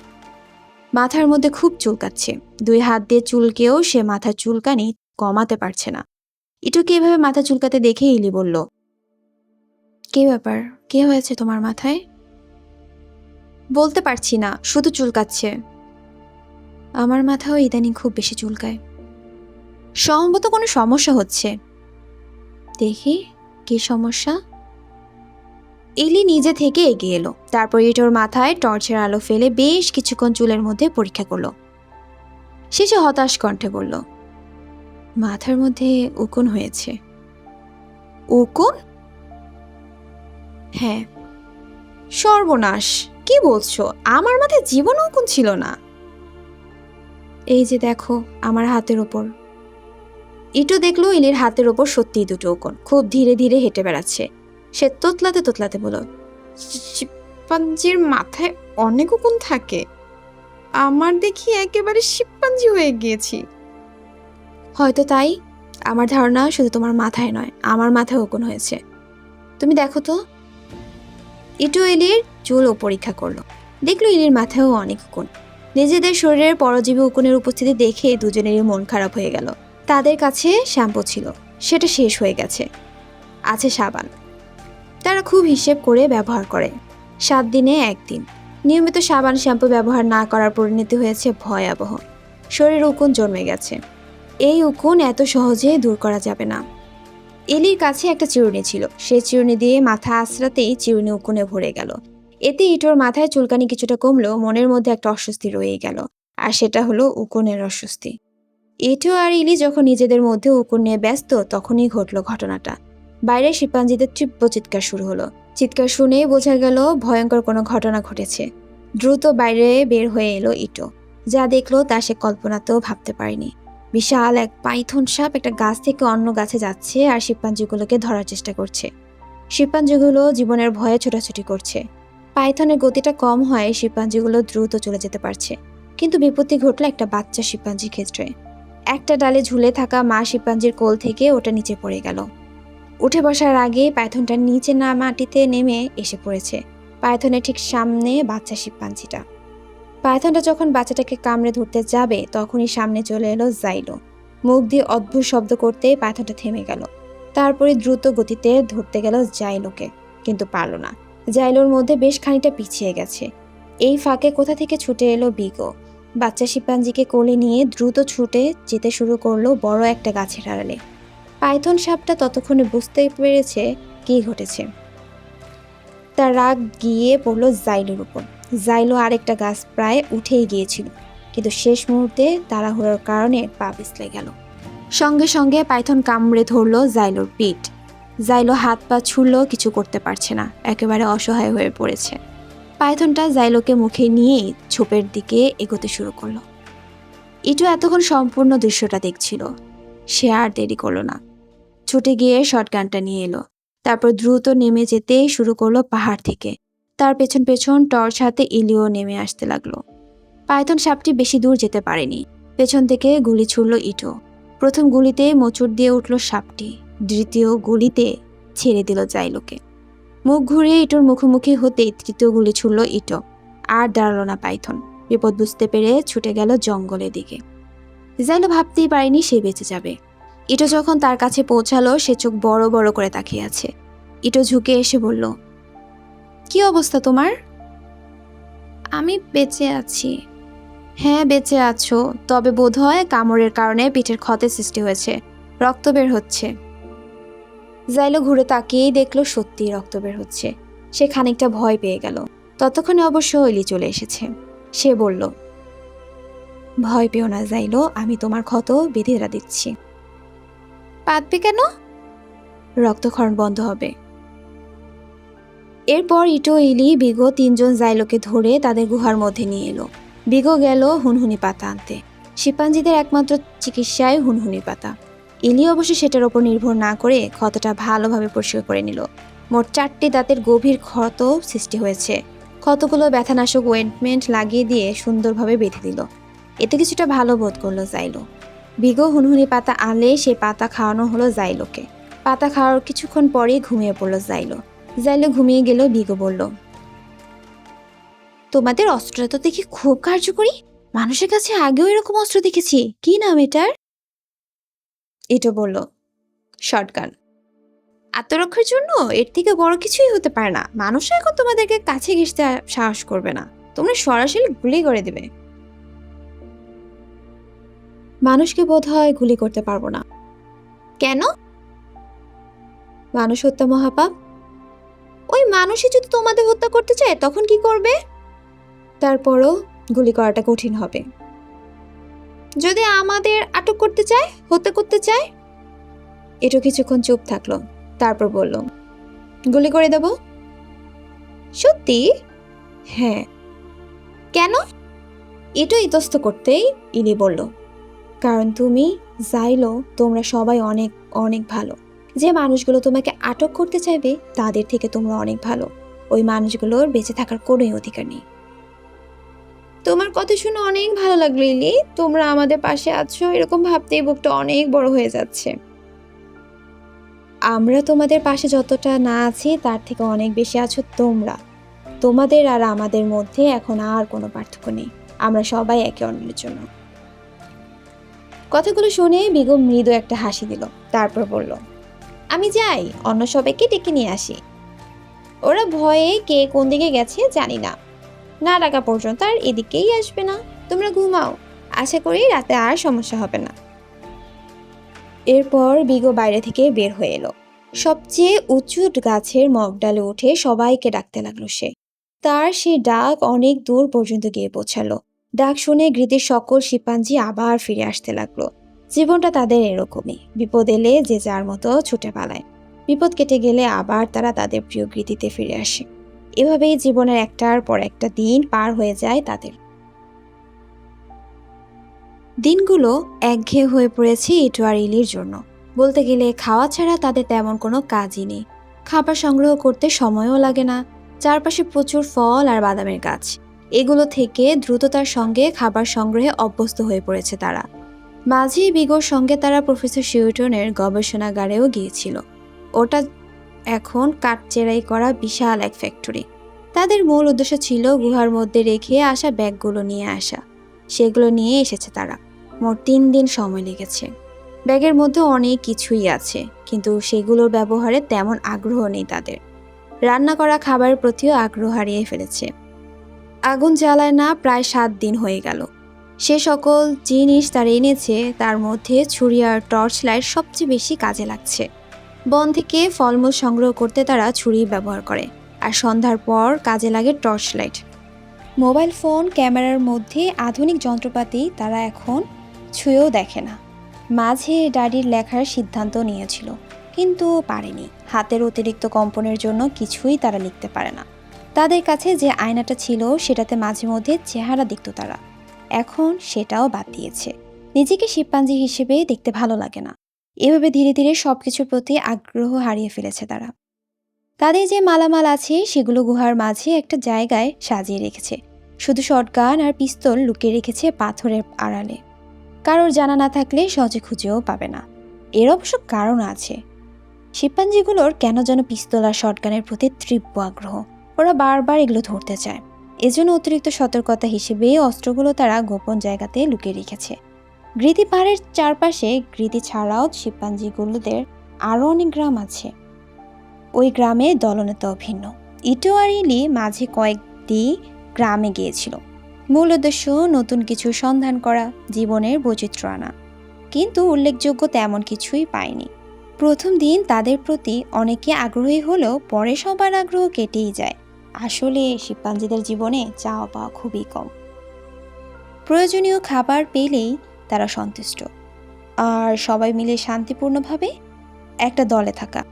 মাথার মধ্যে খুব চুলকাচ্ছে। 2 হাত দিয়ে চুলকেও সে মাথার চুলকানি কমাতে পারছে না। ইটোকে এভাবে মাথা চুলকাতে দেখে ইলি বলল, কি ব্যাপার, কে হয়েছে তোমার মাথায়? বলতে পারছি না, শুধু চুলকাচ্ছে। আমার মাথাও ইদানিং খুব বেশি চুলকায়, সম্ভবত কোনো সমস্যা হচ্ছে। দেখি কি সমস্যা। ইলি নিজে থেকে এগিয়ে এলো, তারপর ইটোর মাথায় টর্চের আলো ফেলে বেশ কিছুক্ষণ চুলের মধ্যে পরীক্ষা করলো। শেষে হতাশ কণ্ঠে বলল, মাথার মধ্যে উকুন হয়েছে। উকুন? হ্যাঁ। সর্বনাশ, কি বলছো? আমার মাথায় জীবনও উকুন ছিল না। এই যে দেখো আমার হাতের ওপর। ইটো দেখলো ইলির হাতের ওপর সত্যিই 2টো উকুন, খুব ধীরে ধীরে হেঁটে বেড়াচ্ছে। সে তোতলাতে তোতলাতে বলল, শিম্পাঞ্জির মাথায় অনেক উকুন থাকে, আমার দেখি একেবারে শিম্পাঞ্জি হয়ে গিয়েছি। হয়তো তাই, আমার ধারণা শুধু তোমার মাথায় নয়, আমার মাথায় উকুন হয়েছে। তুমি দেখো তো। ইটো ইলির চুলও পরীক্ষা করলো, দেখলো ইলির মাথায়ও অনেক উকুন। নিজেদের শরীরের পরজীবী উকুনের উপস্থিতি দেখে দুজনেরই মন খারাপ হয়ে গেল। তাদের কাছে শ্যাম্পু ছিল, সেটা শেষ হয়ে গেছে, আছে সাবান। তারা খুব হিসেব করে ব্যবহার করে, 7 দিনে 1 দিন। নিয়মিত সাবান শ্যাম্পু ব্যবহার না করার পরিণতি হয়েছে ভয়াবহ। শরীরে উকুন জন্মে গেছে। এই উকুন এত সহজে দূর করা যাবে না। এলির কাছে একটা চিরুনি ছিল, সেই চিরুনি দিয়ে মাথা আঁচড়াতেই চিরুনি উকুনে ভরে গেল। এতে ইটোর মাথায় চুলকানি কিছুটা কমলেও মনের মধ্যে একটা অস্বস্তি রয়ে গেল, আর সেটা হলো উকুনের অস্বস্তি। ইটো আর ইলি যখন নিজেদের মধ্যে উকুন নিয়ে ব্যস্ত, তখনই ঘটলো ঘটনাটা। বাইরে শিম্পাঞ্জিদের তীব্র চিৎকার শুরু হলো। চিৎকার শুনেই বোঝা গেল ভয়ঙ্কর কোনো ঘটনা ঘটেছে। দ্রুত বাইরে বের হয়ে এলো ইটো। যা দেখলো তা সে কল্পনাতেও ভাবতে পারেনি। বিশাল এক পাইথন সাপ একটা গাছ থেকে অন্য গাছে যাচ্ছে আর শিম্পাঞ্জিগুলোকে ধরার চেষ্টা করছে। শিম্পাঞ্জিগুলো জীবনের ভয়ে ছোটাছুটি করছে। পাইথনের গতিটা কম হয় শিম্পাঞ্জিগুলো দ্রুত চলে যেতে পারছে, কিন্তু বিপত্তি ঘটলো একটা বাচ্চা শিম্পাঞ্জির ক্ষেত্রে। একটা ডালে ঝুলে থাকা মা শিম্পাঞ্জির কোল থেকে ওটা নিচে পড়ে গেল। উঠে বসার আগে পাইথনটা নিচে না মাটিতে নেমে এসে পড়েছে। পাইথনের ঠিক সামনে বাচ্চা শিম্পাঞ্জিটা। পাইথনটা যখন বাচ্চাটাকে কামড়ে ধরতে যাবে, তখনই সামনে চলে এলো জাইলো। মুখ দিয়ে অদ্ভুত শব্দ করতেই পাইথনটা থেমে গেল। তারপরে দ্রুত গতিতে ধরতে গেল জাইলোকে, কিন্তু পারল না। জাইলোর মধ্যে বেশ খানিকটা পিছিয়ে গেছে। এই ফাঁকে কোথা থেকে ছুটে এলো বিগো। বাচ্চা শিম্পাঞ্জিকে কোলে নিয়ে দ্রুত ছুটে যেতে শুরু করলো বড় একটা গাছের আড়ালে। পাইথন সাপটা ততক্ষণে বুঝতে পেরেছে কি ঘটেছে। তার রাগ গিয়ে পড়ল জাইলোর উপর। জাইলো আরেকটা গাছ প্রায় উঠেই গিয়েছিল, কিন্তু শেষ মুহূর্তে তাড়াহুড়োর কারণে পা পিছলে গেল। সঙ্গে সঙ্গে পাইথন কামড়ে ধরল জাইলোর পিঠ। জাইলো হাত পা ছুড়লেও কিছু করতে পারছে না, একেবারে অসহায় হয়ে পড়েছে। পাইথনটা জাইলোকে মুখে নিয়েই ঝোপের দিকে এগোতে শুরু করলো। ইটো এতক্ষণ সম্পূর্ণ দৃশ্যটা দেখছিল। সে আর দেরি করলো না, ছুটে গিয়ে শটগানটা নিয়ে এলো। তারপর দ্রুত নেমে যেতেই শুরু করলো পাহাড় থেকে। তার পেছন পেছন টর্চ হাতে ইলিও নেমে আসতে লাগলো। পাইথন সাপটি বেশি দূর যেতে পারেনি। পেছন থেকে গুলি ছুড়ল ইটো। প্রথম গুলিতে মোচড় দিয়ে উঠল সাপটি, দ্বিতীয় গুলিতে ছেড়ে দিল জাইলোকে। মুখ ঘুরিয়ে ইটোর মুখোমুখি হতেই তৃতীয় গুলি ছুড়ল ইটো। আর দাঁড়ালো না পাইথন। বিপদ বুঝতে পেরে ছুটে গেল জঙ্গলের দিকে। জাইলো ভাবতেই পারেনি সে বেঁচে যাবে। ইটো যখন তার কাছে পৌঁছালো সে চোখ বড় বড় করে তাকিয়ে আছে। ইটো ঝুঁকে এসে বলল, কি অবস্থা তোমার? আমি বেঁচে আছি। হ্যাঁ বেঁচে আছো, তবে বোধহয় কামড়ের কারণে পিঠের ক্ষতের সৃষ্টি হয়েছে, রক্ত বের হচ্ছে। জাইলো ঘুরে তাকিয়েই দেখলো সত্যিই রক্ত বের হচ্ছে। সে খানিকটা ভয় পেয়ে গেল। ততক্ষণে অবশ্য ইলি চলে এসেছে। সে বলল, ভয় পেও না জাইলো, আমি তোমার ক্ষত বেঁধে দিচ্ছি। পাতবে কেন? রক্তক্ষরণ বন্ধ হবে। এরপর ইটো, ইলি, বিগো তিনজন জাইলোকে ধরে তাদের গুহার মধ্যে নিয়ে এলো। বিগো গেল হুনহুনি পাতা আনতে। শিম্পাঞ্জিদের একমাত্র চিকিৎসায় হুনহুনি পাতা। ইলি অবশ্য সেটার ওপর নির্ভর না করে ক্ষতটা ভালোভাবে পরিষ্কার করে নিল। মোট 4টি দাঁতের গভীর ক্ষত সৃষ্টি হয়েছে। ক্ষতগুলো ব্যথানাশক ওয়েন্টমেন্ট লাগিয়ে দিয়ে সুন্দরভাবে বেঁধে দিল। এতে কিছুটা ভালো বোধ করলো জাইলো। বিগো হুনহুনি পাতা আনলে সে পাতা খাওয়ানো হলো জাইলোকে। পাতা খাওয়ার কিছুক্ষণ পরেই ঘুমিয়ে পড়ল জাইলো। জাইলো ঘুমিয়ে গেল। বিগো বলল, তোমাদের অস্ত্রটা তো দেখি খুব কার্যকরী। মানুষের কাছে আগেও এরকম অস্ত্র দেখেছি, কি নাম এটার? ইটো বলল, শটগান। আত্মরক্ষার জন্য এর থেকে বড় কিছুই হতে পারে না। মানুষ এখন তোমাদেরকে কাছে ঘেঁষতে সাহস করবে না, তোমরা সরাসরি গুলি করে দেবে। মানুষকে বোধহয় গুলি করতে পারবো না। কেন? মানুষ হত্যা মহাপাপ। ওই মানুষই যদি তোমাদের হত্যা করতে চায় তখন কি করবে? তারপরও গুলি করাটা কঠিন হবে। যদি আমাদের আটক করতে চায়, হত্যা করতে চায়? এটা কিছুক্ষণ চুপ থাকলো। তারপর বলল, গুলি করে দেব। সত্যি? হ্যাঁ। কেন? এটা ইতস্ত করতেই ইলি বলল, কারণ তুমি, জাইলো, তোমরা সবাই অনেক অনেক ভালো। যে মানুষগুলো তোমাকে আটক করতে চাইবে তাদের থেকে তোমরা অনেক ভালো। ওই মানুষগুলোর বেঁচে থাকার কোনোই অধিকার নেই। তোমার কথা শুনে অনেক ভালো লাগলো ইলি। তোমরা আমাদের পাশে আছো এরকম ভাবতেই বুকটা অনেক বড় হয়ে যাচ্ছে। আমরা তোমাদের পাশে যতটা না আছি তার থেকে অনেক বেশি আছো তোমরা। তোমাদের আর আমাদের মধ্যে এখন আর কোনো পার্থক্য নেই। আমরা সবাই একে অন্যের জন্য। কথাগুলো শুনে বিগো মৃদু একটা হাসি দিল। তারপর বলল, আমি যাই, অন্য সবাইকে ডেকে নিয়ে আসি। ওরা ভয়ে কে কোন দিকে গেছে জানি না, না ডাকা পর্যন্ত আর এদিকেই আসবে না। তোমরা ঘুমাও, আশা করি রাতে আর সমস্যা হবে না। এরপর বিগো বাইরে থেকে বের হয়ে এলো। সবচেয়ে উঁচু গাছের মগডালে উঠে সবাইকে ডাকতে লাগলো সে। তার সেই ডাক অনেক দূর পর্যন্ত গিয়ে পৌঁছালো। ডাক শুনে গৃহীর সকল শিম্পাঞ্জি আবার ফিরে আসতে লাগলো। জীবনটা তাদের এরকমই, বিপদ এলে যে যার মতো ছুটে পালায়। বিপদ কেটে গেলে আবার তারা তাদের প্রিয় গৃহীতে ফিরে আসে। এভাবেই জীবনের একটার পর একটা দিন পার হয়ে যায় তাদের। দিনগুলো একঘেয়ে হয়ে পড়েছে ইটো আর ইলির জন্য। বলতে গেলে খাওয়া ছাড়া তাদের তেমন কোনো কাজই নেই। খাবার সংগ্রহ করতে সময়ও লাগে না। চারপাশে প্রচুর ফল আর বাদামের গাছ। এগুলো থেকে দ্রুততার সঙ্গে খাবার সংগ্রহে অভ্যস্ত হয়ে পড়েছে তারা। মাঝে বিগোর সঙ্গে তারা প্রফেসর শিউটনের গবেষণাগারেও গিয়েছিল। ওটা এখন কাঠচেরাই করা বিশাল এক ফ্যাক্টরি। তাদের মূল উদ্দেশ্য ছিল গুহার মধ্যে রেখে আসা ব্যাগগুলো নিয়ে আসা। সেগুলো নিয়ে এসেছে তারা। মোট 3 দিন সময় লেগেছে। ব্যাগের মধ্যে অনেক কিছুই আছে, কিন্তু সেগুলোর ব্যবহারে তেমন আগ্রহ নেই তাদের। রান্না করা খাবারের প্রতিও আগ্রহ হারিয়ে ফেলেছে। আগুন জ্বালায় না প্রায় 7 দিন হয়ে গেল। সে সকল জিনিস তারা এনেছে, তার মধ্যে ছুরি আর টর্চ লাইট সবচেয়ে বেশি কাজে লাগছে। বন থেকে ফলমূল সংগ্রহ করতে তারা ছুরি ব্যবহার করে, আর সন্ধ্যার পর কাজে লাগে টর্চ লাইট। মোবাইল ফোন ক্যামেরার মধ্যে আধুনিক যন্ত্রপাতি তারা এখন ছুঁয়েও দেখে না। মাঝে ডায়েরির লেখার সিদ্ধান্ত নিয়েছিল, কিন্তু পারেনি। হাতের অতিরিক্ত কম্পনের জন্য কিছুই তারা লিখতে পারে না। তাদের কাছে যে আয়নাটা ছিল সেটাতে মাঝে মধ্যে চেহারা দেখত তারা, এখন সেটাও বাদ দিয়েছে। নিজেকে শিম্পাঞ্জি হিসেবে দেখতে ভালো লাগে না। এভাবে ধীরে ধীরে সবকিছুর প্রতি আগ্রহ হারিয়ে ফেলেছে তারা। তাদের যে মালামাল আছে সেগুলো গুহার মাঝে একটা জায়গায় সাজিয়ে রেখেছে। শুধু শটগান আর পিস্তল লুকিয়ে রেখেছে পাথরের আড়ালে। কারোর জানা না থাকলে সহজে খুঁজেও পাবে না। এর অবশ্য কারণ আছে। শিম্পাঞ্জিগুলোর কেন যেন পিস্তল আর শটগানের প্রতি তীব্র আগ্রহ। ওরা বারবার এগুলো ধরতে চায়। এজন্য অতিরিক্ত সতর্কতা হিসেবে অস্ত্রগুলো তারা গোপন জায়গাতে লুকিয়ে রেখেছে। গ্রিতি পাহাড়ের চারপাশে গ্রিতি ছাড়াও শিম্পাঞ্জিগুলোদের আরও অনেক গ্রাম আছে। ওই গ্রামে দলনেতাও ভিন্ন। ইটো আর ইলি মাঝে কয়েকটি গ্রামে গিয়েছিল। মূল উদ্দেশ্য নতুন কিছুর সন্ধান করা, জীবনের বৈচিত্র্য আনা। কিন্তু উল্লেখযোগ্য তেমন কিছুই পায়নি। প্রথম দিন তাদের প্রতি অনেকে আগ্রহী হলেও পরে সবার আগ্রহ কেটেই যায়। আসলে শিম্পাঞ্জিদের জীবনে চাওয়া পাওয়া খুবই কম। প্রয়োজনীয় খাবার পেলেই তারা সন্তুষ্ট, আর সবাই মিলে শান্তিপূর্ণভাবে একটা দলে থাকা,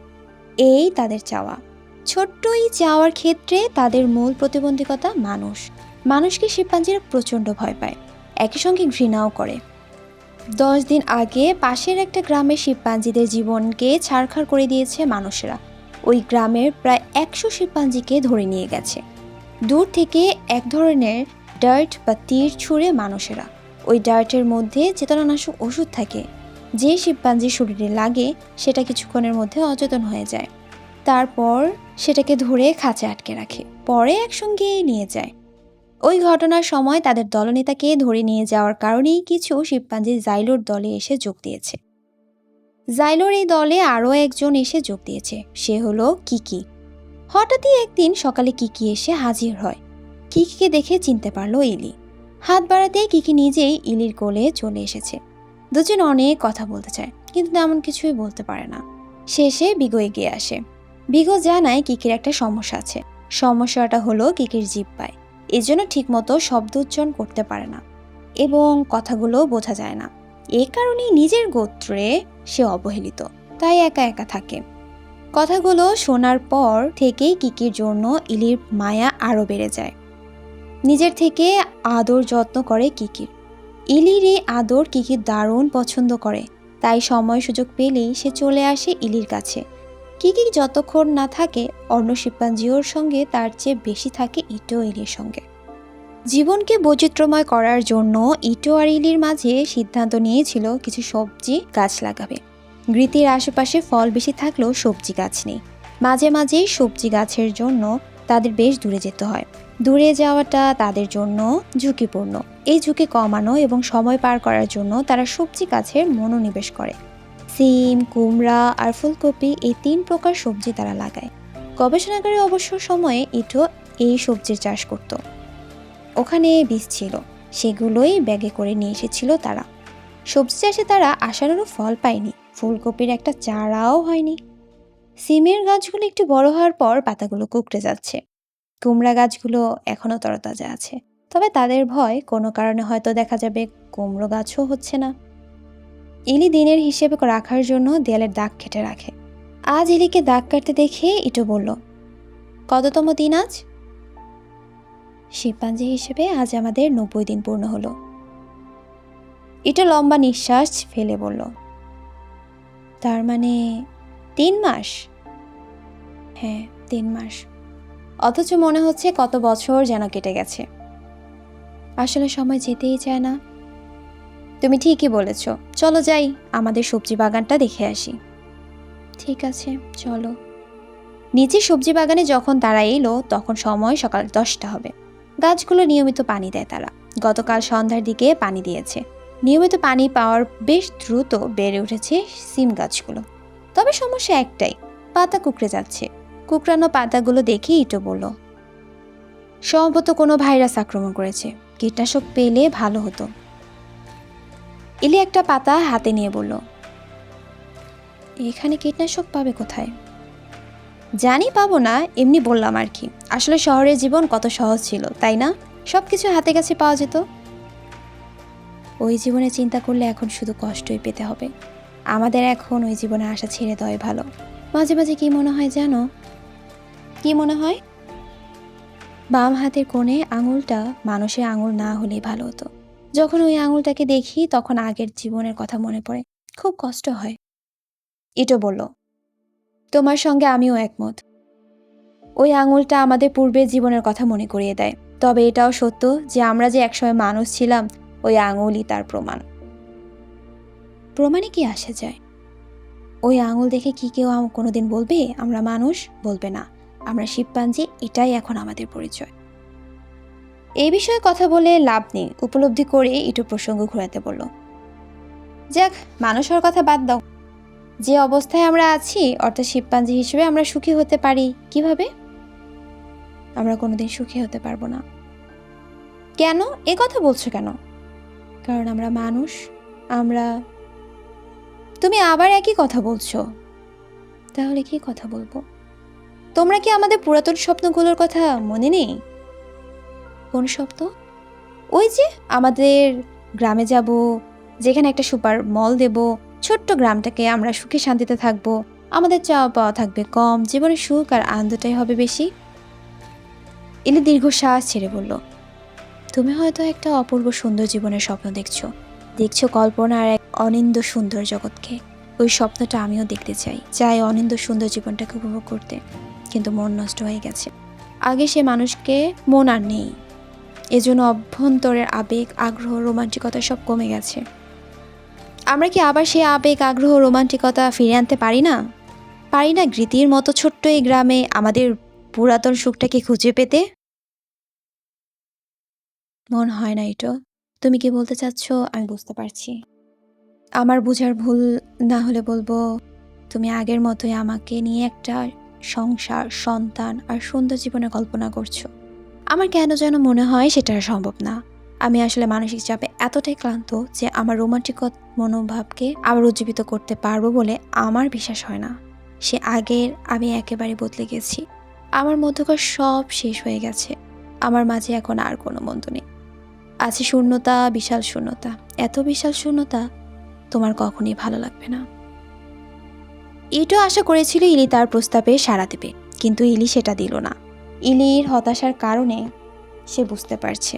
এই তাদের চাওয়া। ছোট্ট এই চাওয়ার ক্ষেত্রে তাদের মূল প্রতিবন্ধকতা মানুষকে শিম্পাঞ্জিরা প্রচণ্ড ভয় পায়, একই সঙ্গে ঘৃণাও করে। 10 দিন আগে পাশের একটা গ্রামের শিম্পাঞ্জিদের জীবনকে ছারখার করে দিয়েছে মানুষেরা। ওই গ্রামের প্রায় 100 শিম্পাঞ্জিকে ধরে নিয়ে গেছে। দূর থেকে এক ধরনের ডার্ট বা তীর ছুঁড়ে মানুষেরা। ওই ডার্টের মধ্যে চেতনানাশক ওষুধ থাকে। যে শিম্পাঞ্জির শরীরে লাগে সেটা কিছুক্ষণের মধ্যে অচেতন হয়ে যায়। তারপর সেটাকে ধরে খাঁচে আটকে রাখে, পরে একসঙ্গে নিয়ে যায়। ওই ঘটনার সময় তাদের দলনেতাকে ধরে নিয়ে যাওয়ার কারণেই কিছু শিম্পাঞ্জি জাইলোর দলে এসে যোগ দিয়েছে। জাইলোর এই দলে আরও একজন এসে যোগ দিয়েছে, সে হলো কিকি। হঠাৎই একদিন সকালে কিকি এসে হাজির হয়। কিকিকে দেখে চিনতে পারলো ইলি। হাত বাড়াতে কিকি নিজেই ইলির কোলে চলে এসেছে। দুজন অনেক কথা বলতে চায়, কিন্তু তেমন কিছুই বলতে পারে না। শেষে বিগো এগিয়ে আসে। বিগো জানায় কিকির একটা সমস্যা আছে। সমস্যাটা হলো কিকির জিভ পায়, এজন্য ঠিকমতো শব্দ উচ্চারণ করতে পারে না এবং কথাগুলো বোঝা যায় না। এ কারণেই নিজের গোত্রে সে অবহেলিত, তাই একা একা থাকে। কথাগুলো শোনার পর থেকেই কিকির জন্য ইলির মায়া আরও বেড়ে যায়। নিজের থেকে আদর যত্ন করে কিকির। ইলির এই আদর কিকির দারুণ পছন্দ করে, তাই সময় সুযোগ পেলেই সে চলে আসে ইলির কাছে। কিকি যতক্ষণ না থাকে অন্য শিম্পাঞ্জিওর সঙ্গে, তার চেয়ে বেশি থাকে ইটো ইলির সঙ্গে। জীবনকে বৈচিত্র্যময় করার জন্য ইটো আর ইলির মাঝে সিদ্ধান্ত নিয়েছিল কিছু সবজি গাছ লাগাবে। গ্রিতির আশেপাশে ফল বেশি থাকলেও সবজি গাছ নেই। মাঝে মাঝেই সবজি গাছের জন্য তাদের বেশ দূরে যেতে হয়। দূরে যাওয়াটা তাদের জন্য ঝুঁকিপূর্ণ। এই ঝুঁকি কমানো এবং সময় পার করার জন্য তারা সবজি গাছের মনোনিবেশ করে। সিম, কুমড়া আর ফুলকপি, এই 3 প্রকার সবজি তারা লাগায়। গবেষণাগারে অবসর সময়ে ইটো এই সবজির চাষ করত। ওখানে বীজ ছিল, সেগুলোই ব্যাগে করে নিয়ে এসেছিল তারা। সবজি চাষে তারা আশানুরূপ ফল পায়নি, ফুলকপির একটা চারাও হয়নি। সিমের গাছগুলো একটু বড় হওয়ার পর পাতাগুলো কুঁকড়ে যাচ্ছে। কুমড়া গাছগুলো এখনো তরতাজা আছে, তবে তাদের ভয় কোনো কারণে হয়তো দেখা যাবে কুমড়ো গাছও হচ্ছে না। ইলি দিনের হিসেবে রাখার জন্য দেয়ালের দাগ কেটে রাখে। আজ ইলিকে দাগ কাটতে দেখে ইটো বলল, কততম দিন আজ? শিম্পাঞ্জি হিসেবে আজ আমাদের 90 দিন পূর্ণ হলো। ইটো লম্বা নিঃশ্বাস ফেলে বলল, তার মানে 3 মাস? হ্যাঁ, 3 মাস। অথচ মনে হচ্ছে কত বছর যেন কেটে গেছে। আসলে সময় যেতেই চায় না। তুমি ঠিকই বলেছ, চলো যাই, আমাদের সবজি বাগানটা দেখে আসি। ঠিক আছে, চলো। নিচে সবজি বাগানে যখন তারা এলো তখন সময় সকাল 10টা হবে। গাছগুলো নিয়মিত পানি দেয় তারা। গতকাল সন্ধ্যার দিকে পানি দিয়েছে। নিয়মিত পানি পাওয়ার বেশ দ্রুত বেড়ে উঠেছে সিম গাছগুলো। তবে সমস্যা একটাই, পাতা কুঁকড়ে যাচ্ছে। কুঁকড়ানো পাতাগুলো দেখে ইটো বলল, সম্ভবত কোনো ভাইরাস আক্রমণ করেছে, কীটনাশক পেলে ভালো হতো। ইলি একটা পাতা হাতে নিয়ে বলল, এখানে কীটনাশক পাবে কোথায়? জানি পাবো না, এমনি বললাম আর কি। আসলে শহরের জীবন কত সহজ ছিল, তাই না? সবকিছু হাতে কাছে পাওয়া যেত। ওই জীবনে চিন্তা করলে এখন শুধু কষ্টই পেতে হবে। আমাদের এখন ওই জীবনে আশা ছেড়ে দেওয়াই ভালো। মাঝে মাঝে কি মনে হয় জানো? কি মনে হয়? বাম হাতের কোণে আঙুলটা মানুষের আঙুল না হলেই ভালো হতো। যখন ওই আঙুলটাকে দেখি তখন আগের জীবনের কথা মনে পড়ে, খুব কষ্ট হয়। ইটো বলল, তোমার সঙ্গে আমিও একমত। ওই আঙুলটা আমাদের পূর্বের জীবনের কথা মনে করিয়ে দেয়। তবে এটাও সত্য যে আমরা যে একসময় মানুষ ছিলাম, ওই আঙুলই তার প্রমাণ। প্রমাণে কি আসে যায়? ওই আঙুল দেখে কি কেউ কোনোদিন বলবে আমরা মানুষ? বলবে না। আমরা শিম্পাঞ্জি, এটাই এখন আমাদের পরিচয়। এই বিষয়ে কথা বলে লাভ নেই, উপলব্ধি করে ইটো প্রসঙ্গ ঘোরাতে বলল। যাক, মানুষ হওয়ার কথা বাদ দাও। যে অবস্থায় আমরা আছি, অর্থাৎ শিম্পাঞ্জি হিসেবে আমরা সুখী হতে পারি কিভাবে? আমরা কোনোদিন সুখী হতে পারবো না। কেন এ কথা বলছো কেন? কারণ আমরা মানুষ। আমরা তুমি আবার একই কথা বলছো। তাহলে কি কথা বলবো? তোমরা কি আমাদের পুরাতন স্বপ্নগুলোর কথা মনে নেই? কোন স্বপ্ন? ওই যে আমাদের গ্রামে যাব, যেখানে একটা সুপার মল দেব, ছোট্ট গ্রামটাকে আমরা সুখে শান্তিতে থাকবো, আমাদের চাওয়া পাওয়া থাকবে কম, জীবনের সুখ আর আনন্দটাই হবে বেশি। ইলি দীর্ঘশ্বাস ছেড়ে বলল, তুমি হয়তো একটা অপূর্ব সুন্দর জীবনের স্বপ্ন দেখছো কল্পনার এক অনিন্দ্য সুন্দর জগৎকে। ওই স্বপ্নটা আমিও দেখতে চাই অনিন্দ্য সুন্দর জীবনটাকে উপভোগ করতে, কিন্তু মন নষ্ট হয়ে গেছে। আগে সে মানুষকে মন আর নেই, এজন্য অভ্যন্তরের আবেগ, আগ্রহ, রোমান্টিকতা সব কমে গেছে। আমরা কি আবার সেই আবেগ, আগ্রহ, রোমান্টিকতা ফিরে আনতে পারি না? গীতির মতো ছোট্ট এই গ্রামে আমাদের পুরাতন সুখটাকে খুঁজে পেতে? মন হয় না এটো। তুমি কি বলতে চাচ্ছ আমি বুঝতে পারছি। আমার বোঝার ভুল না হলে বলবো, তুমি আগের মতোই আমাকে নিয়ে একটা সংসার, সন্তান আর সুন্দর জীবনের কল্পনা করছো। আমার কেন যেন মনে হয় সেটা আর সম্ভব না। আমি আসলে মানসিক চাপে এতটাই ক্লান্ত যে আমার রোমান্টিক মনোভাবকে আবার উজ্জীবিত করতে পারবো বলে আমার বিশ্বাস হয় না। সে আগের আমি একেবারে বদলে গেছি। আমার মধ্যকার সব শেষ হয়ে গেছে। আমার মাঝে এখন আর কোনো মন্দ নেই। আছে শূন্যতা, বিশাল শূন্যতা। এত বিশাল শূন্যতা তোমার কখনই ভালো লাগবে না। ইটো আশা করেছিল ইলি তার প্রস্তাবে সাড়া দেবে, কিন্তু ইলি সেটা দিল না। ইলির হতাশার কারণে সে বুঝতে পারছে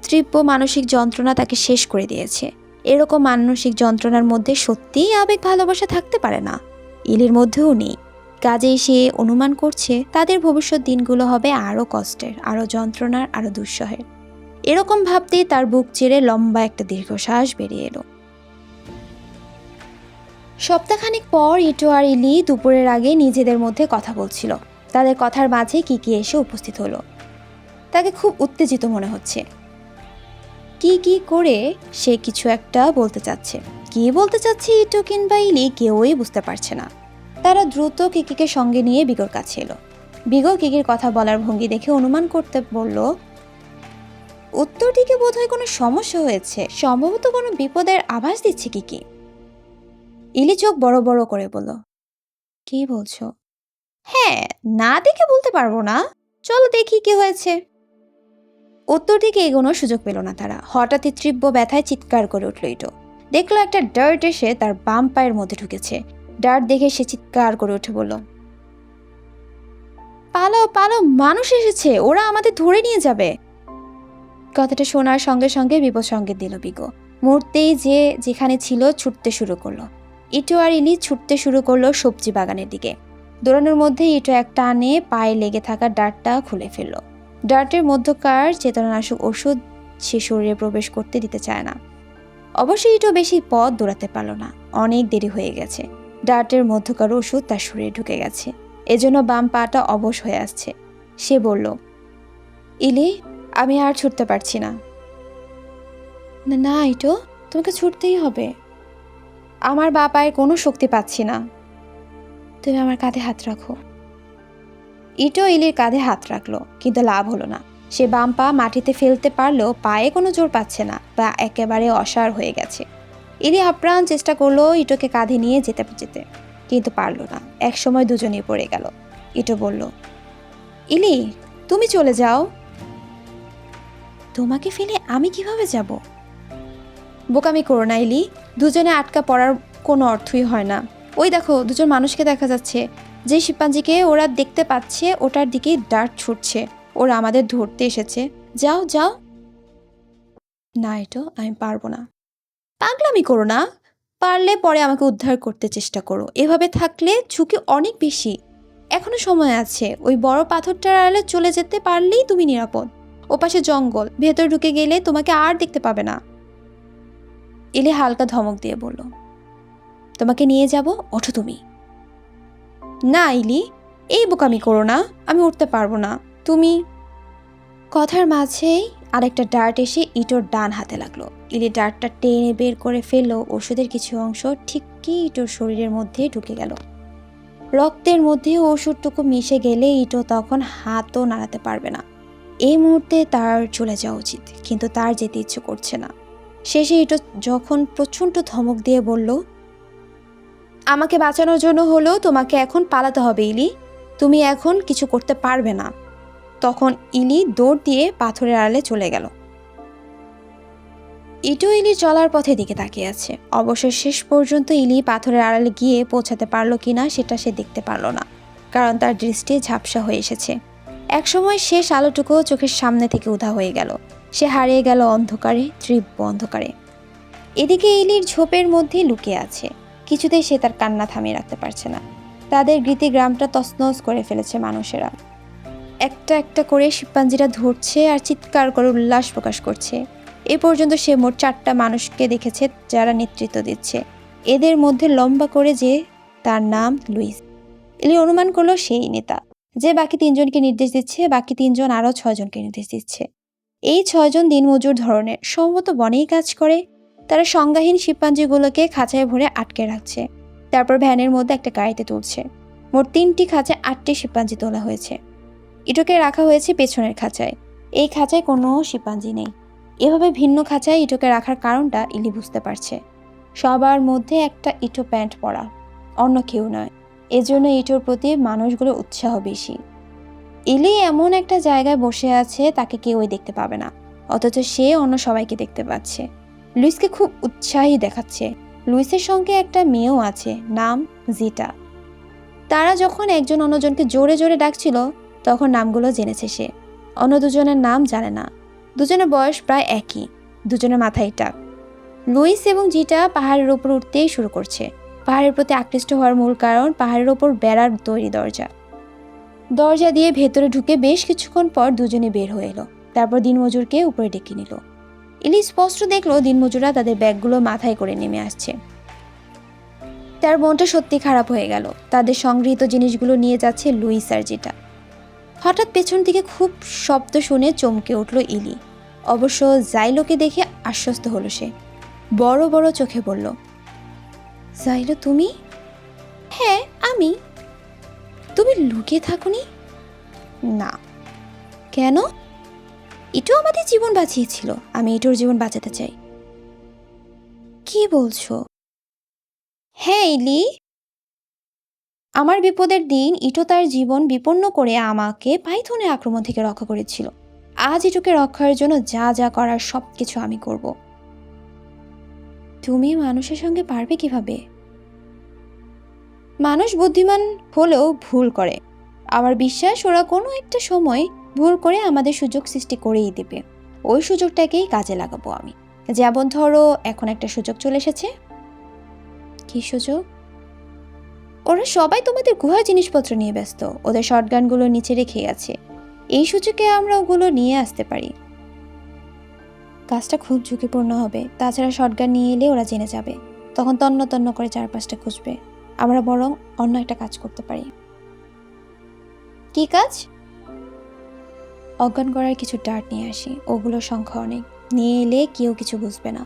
তীব্র মানসিক যন্ত্রণা তাকে শেষ করে দিয়েছে। এরকম মানসিক যন্ত্রণার মধ্যে সত্যিই আবেগ, ভালোবাসা থাকতে পারে না। ইলির মধ্যেও নেই। কাজেই সে অনুমান করছে তাদের ভবিষ্যৎ দিনগুলো হবে আরও কষ্টের, আরও যন্ত্রণার, আরও দুঃসহের। এরকম ভাবতেই তার বুক চেড়ে লম্বা একটা দীর্ঘশ্বাস বেরিয়ে এলো। সপ্তাহখানেক পর ইটো আর ইলি দুপুরের আগে নিজেদের মধ্যে কথা বলছিল। তাদের কথার মাঝে কিকি এসে উপস্থিত হলো। তাকে খুব উত্তেজিত মনে হচ্ছে। কি করে সে কিছু একটা বলতে চাচ্ছে। কি বলতে চাচ্ছে ইটো কিংবা ইলি কেউই বুঝতে পারছে না। তারা দ্রুত কিকিকে সঙ্গে নিয়ে বিগোর কাছে এলো। বিগো কিকির কথা বলার ভঙ্গি দেখে অনুমান করতে বলল, উত্তরটিকে বোধহয় কোনো সমস্যা হয়েছে, সম্ভবত কোনো বিপদের আভাস দিচ্ছে কিকি। ইলি চোখ বড় বড় করে বলল, কি বলছো? হ্যাঁ, না দেখে বলতে পারবো না, চলো দেখি কি হয়েছে। উত্তর দিকে এগোনোর সুযোগ পেল না তারা। হঠাৎই তীব্র ব্যথায় চিৎকার করে উঠল ইটো। দেখলো একটা ডার্ট এসে তার বাম পায়ের মধ্যে ঢুকেছে। ডার্ট দেখে সে চিৎকার করে উঠে বলল, পালাও পালাও, মানুষ এসেছে, ওরা আমাদের ধরে নিয়ে যাবে। কথাটা শোনার সঙ্গে সঙ্গে বিপদ সংকেত দিল বিগো। মুহূর্তেই যে যেখানে ছিল ছুটতে শুরু করলো। ইটো আর ইলি ছুটতে শুরু করলো সবজি বাগানের দিকে। দৌড়ানোর মধ্যে ইটো এক টানে পায়ে লেগে থাকা ডার্টটা খুলে ফেললো। ডার্টের মধ্যকার চেতনানাশক ওষুধ সে শরীরে প্রবেশ করতে দিতে চায় না। অবশ্যই ইটো বেশি পথ দৌড়াতে পারল না, অনেক দেরি হয়ে গেছে। ডার্টের মধ্যকার ওষুধ তার শরীরে ঢুকে গেছে, এজন্য বাম পাটা অবশ হয়ে আসছে। সে বলল, ইলি, আমি আর ছুটতে পারছি না। না ইটো, তোমাকে ছুটতেই হবে। আমার বা পায়ে কোনো শক্তি পাচ্ছি না। তুমি আমার কাঁধে হাত রাখো। ইটো ইলির কাঁধে হাত রাখলো, কিন্তু লাভ হলো না। সে বাম পা মাটিতে ফেলতে পারলেও পায়ে কোনো জোর পাচ্ছে না, বা একেবারে অসাড় হয়ে গেছে। ইলি আপ্রাণ চেষ্টা করলো ইটোকে কাঁধে নিয়ে যেতে, কিন্তু পারল না। একসময় দুজনেই পড়ে গেল। ইটো বলল, ইলি, তুমি চলে যাও। তোমাকে ফেলে আমি কিভাবে যাব? বোকামি করো না ইলি, দুজনে আটকা পড়ার কোনো অর্থই হয় না। ওই দেখো, দুজন মানুষকে দেখা যাচ্ছে। যে শিম্পাঞ্জিকে ওরা দেখতে পাচ্ছে ওটার দিকেই ডার্ট ছুটছে। ওরা আমাদের ধরতে এসেছে। যাও যাও। না এটো, আমি পারবো না। পাগলামি করো না, পারলে পরে আমাকে উদ্ধার করতে চেষ্টা করো। এভাবে থাকলে ঝুঁকি অনেক বেশি। এখনো সময় আছে। ওই বড় পাথরটার আড়ালে চলে যেতে পারলেই তুমি নিরাপদ। ওপাশে জঙ্গল, ভেতর ঢুকে গেলে তোমাকে আর দেখতে পাবে না। ইলি হালকা ধমক দিয়ে বলল, তোমাকে নিয়ে যাব, ওঠো তুমি। না ইলি, এই বোকামি করো না, আমি উঠতে পারবো না, তুমি। কথার মাঝেই আরেকটা ডার্ট এসে ইটোর ডান হাতে লাগলো। ইলি ডার্টটা টেনে বের করে ফেললো। ওষুধের কিছু অংশ ঠিকই ইটোর শরীরের মধ্যে ঢুকে গেল। রক্তের মধ্যে ওষুধটুকু মিশে গেলে ইটো তখন হাতও নাড়াতে পারবে না। এই মুহূর্তে তার চলে যাওয়া উচিত, কিন্তু তার যেতে ইচ্ছে করছে না। শেষে ইটো যখন প্রচণ্ড ধমক দিয়ে বলল, আমাকে বাঁচানোর জন্য হলেও তোমাকে এখন পালাতে হবে ইলি, তুমি এখন কিছু করতে পারবে না। তখন ইলি দৌড় দিয়ে পাথরের আড়ালে চলে গেল। ইটো ইলি চলার পথে দিকে তাকিয়ে আছে। অবশ্য শেষ পর্যন্ত ইলি পাথরের আড়ালে গিয়ে পৌঁছাতে পারলো কিনা সেটা সে দেখতে পারল না, কারণ তার দৃষ্টি ঝাপসা হয়ে এসেছে। একসময় শেষ আলোটুকুও চোখের সামনে থেকে উধাও হয়ে গেল। সে হারিয়ে গেল অন্ধকারে, তীব্র অন্ধকারে। এদিকে ইলির ঝোপের মধ্যে লুকিয়ে আছে। কিছুতেই সে তার কান্না থামিয়ে রাখতে পারছে না। তাদের গৃতি গ্রামটা তছনছ করে ফেলেছে মানুষেরা। একটা একটা করে শিম্পাঞ্জিরা ধরছে আর চিৎকার করে উল্লাস প্রকাশ করছে। এ পর্যন্ত সে মোট 4টা মানুষকে দেখেছে যারা নেতৃত্ব দিচ্ছে। এদের মধ্যে লম্বা করে যে, তার নাম লুইস। ইলি অনুমান করলো সেই নেতা, যে বাকি 3জনকে নির্দেশ দিচ্ছে। বাকি 3জন আরও 6জনকে নির্দেশ দিচ্ছে। এই 6জন দিনমজুর ধরনের, সম্ভবত বনেই কাজ করে। তারা সংজ্ঞাহীন শিম্পাঞ্জিগুলোকে খাঁচায় ভরে আটকে রাখছে, তারপর ভ্যানের মধ্যে একটা গাড়িতে তুলছে। মোট 3টি খাঁচায় 8টি শিম্পাঞ্জি তোলা হয়েছে। ইটোকে রাখা হয়েছে পেছনের খাঁচায়। এই খাঁচায় কোনো শিম্পাঞ্জি নেই। এভাবে ভিন্ন খাঁচায় ইটোকে রাখার কারণটা ইলি বুঝতে পারছে। সবার মধ্যে একটা ইটো প্যান্ট পরা, অন্য কেউ নয়। এজন্য ইটোর প্রতি মানুষগুলোর উৎসাহ বেশি। ইলি এমন একটা জায়গায় বসে আছে, তাকে কেউই দেখতে পাবে না, অথচ সে অন্য সবাইকে দেখতে পাচ্ছে। লুইসকে খুব উৎসাহী দেখাচ্ছে। লুইসের সঙ্গে একটা মেয়েও আছে, নাম জিটা। তারা যখন একজন অন্যজনকে জোরে জোরে ডাকছিল, তখন নামগুলো জেনেছে সে। অন্য দুজনের নাম জানে না। দুজনের বয়স প্রায় একই, দুজনের মাথায় টাক। লুইস এবং জিটা পাহাড়ের ওপর উঠতেই শুরু করছে। পাহাড়ের প্রতি আকৃষ্ট হওয়ার মূল কারণ পাহাড়ের ওপর বেড়ার তৈরি দরজা। দরজা দিয়ে ভেতরে ঢুকে বেশ কিছুক্ষণ পর দুজনে বের হয়ে এলো। তারপর দিনমজুরকে উপরে ডেকে নিল। ইলি স্পষ্ট দেখলো দিনমজুররা তাদের ব্যাগগুলো মাথায় করে নেমে আসছে। তার মনটা সত্যি খারাপ হয়ে গেল। তাদের সংগৃহীত জিনিসগুলো নিয়ে যাচ্ছে লুইস আর জিটা। হঠাৎ পেছন থেকে খুব শব্দ শুনে চমকে উঠল ইলি। অবশ্য জাইলোকে দেখে আশ্বস্ত হলো সে। বড় বড় চোখে বলল, জাইলো তুমি? হ্যাঁ আমি। তুমি লুকিয়ে থাকুনি? না। কেন? ইটো আমাদের জীবন বাঁচিয়েছিল, আমি ইটোর জীবন বাঁচাতে চাই। কি বলছো? হ্যাঁ ইলি, আমার বিপদের দিন ইটো তার জীবন বিপন্ন করে আমাকে পাইথনের আক্রমণ থেকে রক্ষা করেছিল। আজ ইটোকে রক্ষার জন্য যা যা করার সবকিছু আমি করব। তুমি মানুষের সঙ্গে পারবে কিভাবে? মানুষ বুদ্ধিমান হলেও ভুল করে। আমার বিশ্বাস ওরা কোনো একটা সময় ভুল করে আমাদের সুযোগ সৃষ্টি করেই দেবে। ওই সুযোগটাকেই কাজে লাগাবো আমি। যেমন ধরো এখন একটা সুযোগ চলে এসেছে। কি সুযোগ? ওরা সবাই তোমাদের গুহার জিনিসপত্র নিয়ে ব্যস্ত, ওদের শটগানগুলো নিচে রেখে গেছে। এই সুযোগে আমরা ওগুলো নিয়ে আসতে পারি। কাজটা খুব ঝুঁকিপূর্ণ হবে, তাছাড়া শটগান নিয়ে এলে ওরা জেনে যাবে, তখন তন্ন তন্ন করে চারপাশটা খুঁজবে। আমরা বরং অন্য একটা কাজ করতে পারি। কি কাজ? অজ্ঞান করার কিছু ডার্ট নিয়ে আসি, ওগুলোর সংখ্যা অনেক। নিয়ে এলে কেউ কিছু বুঝবে না,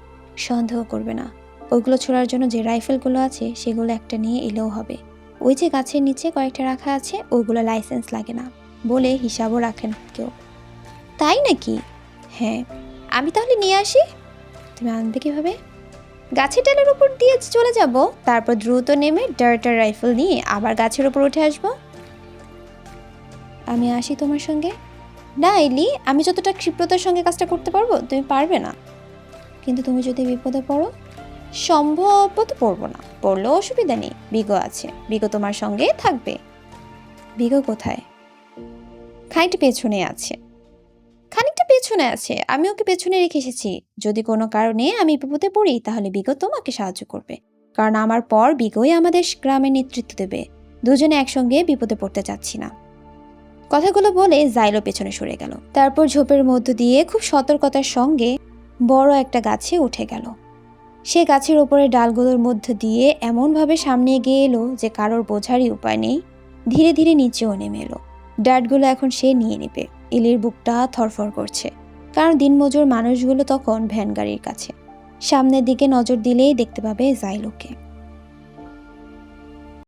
সন্দেহ করবে না। ওইগুলো ছোড়ার জন্য যে রাইফেলগুলো আছে সেগুলো একটা নিয়ে এলেও হবে। ওই যে গাছের নিচে কয়েকটা রাখা আছে, ওগুলো লাইসেন্স লাগে না বলে হিসাবও রাখেন কেউ। তাই নাকি? হ্যাঁ। আমি তাহলে নিয়ে আসি? তুমি আনবে কিভাবে? গাছের ডালের উপর দিয়ে চলে যাব, তারপর দ্রুত নেমে ডার্টার রাইফেল নিয়ে আবার গাছের উপর উঠে আসব। আমি আসি তোমার সঙ্গে? না ইলি, আমি যতটা ক্ষিপ্রতার সঙ্গে কাজটা করতে পারবো তুমি পারবে না। কিন্তু তুমি যদি বিপদে পড়ো? সম্ভবত পড়বো না, পড়লেও অসুবিধা নেই, বিগো আছে, বিগো তোমার সঙ্গে থাকবে। বিগো কোথায়? খানিকটা পেছনে আছে। খানিকটা পেছনে আছে, আমি ওকে পেছনে রেখে এসেছি। যদি কোনো কারণে আমি বিপদে পড়ি তাহলে বিগো তোমাকে সাহায্য করবে, কারণ আমার পর বিগোই আমাদের গ্রামের নেতৃত্ব দেবে। দুজনে একসঙ্গে বিপদে পড়তে চাচ্ছি না। কথাগুলো বলে জাইলো পেছনে সরে গেল। তারপর ঝোপের মধ্য দিয়ে খুব সতর্কতার সঙ্গে বড় একটা গাছে উঠে গেল। সে গাছের ওপরে ডালগুলোর মধ্য দিয়ে এমনভাবে সামনে এগিয়ে এলো যে কারোর বোঝারই উপায় নেই। ধীরে ধীরে নিচেও নেমে এলো। ডাটগুলো এখন সে নিয়ে নেবে। ইলির বুকটা থরফর করছে, কারণ দিনমজুর মানুষগুলো তখন ভ্যান গাড়ির কাছে। সামনের দিকে নজর দিলেই দেখতে পাবে জাইলোকে।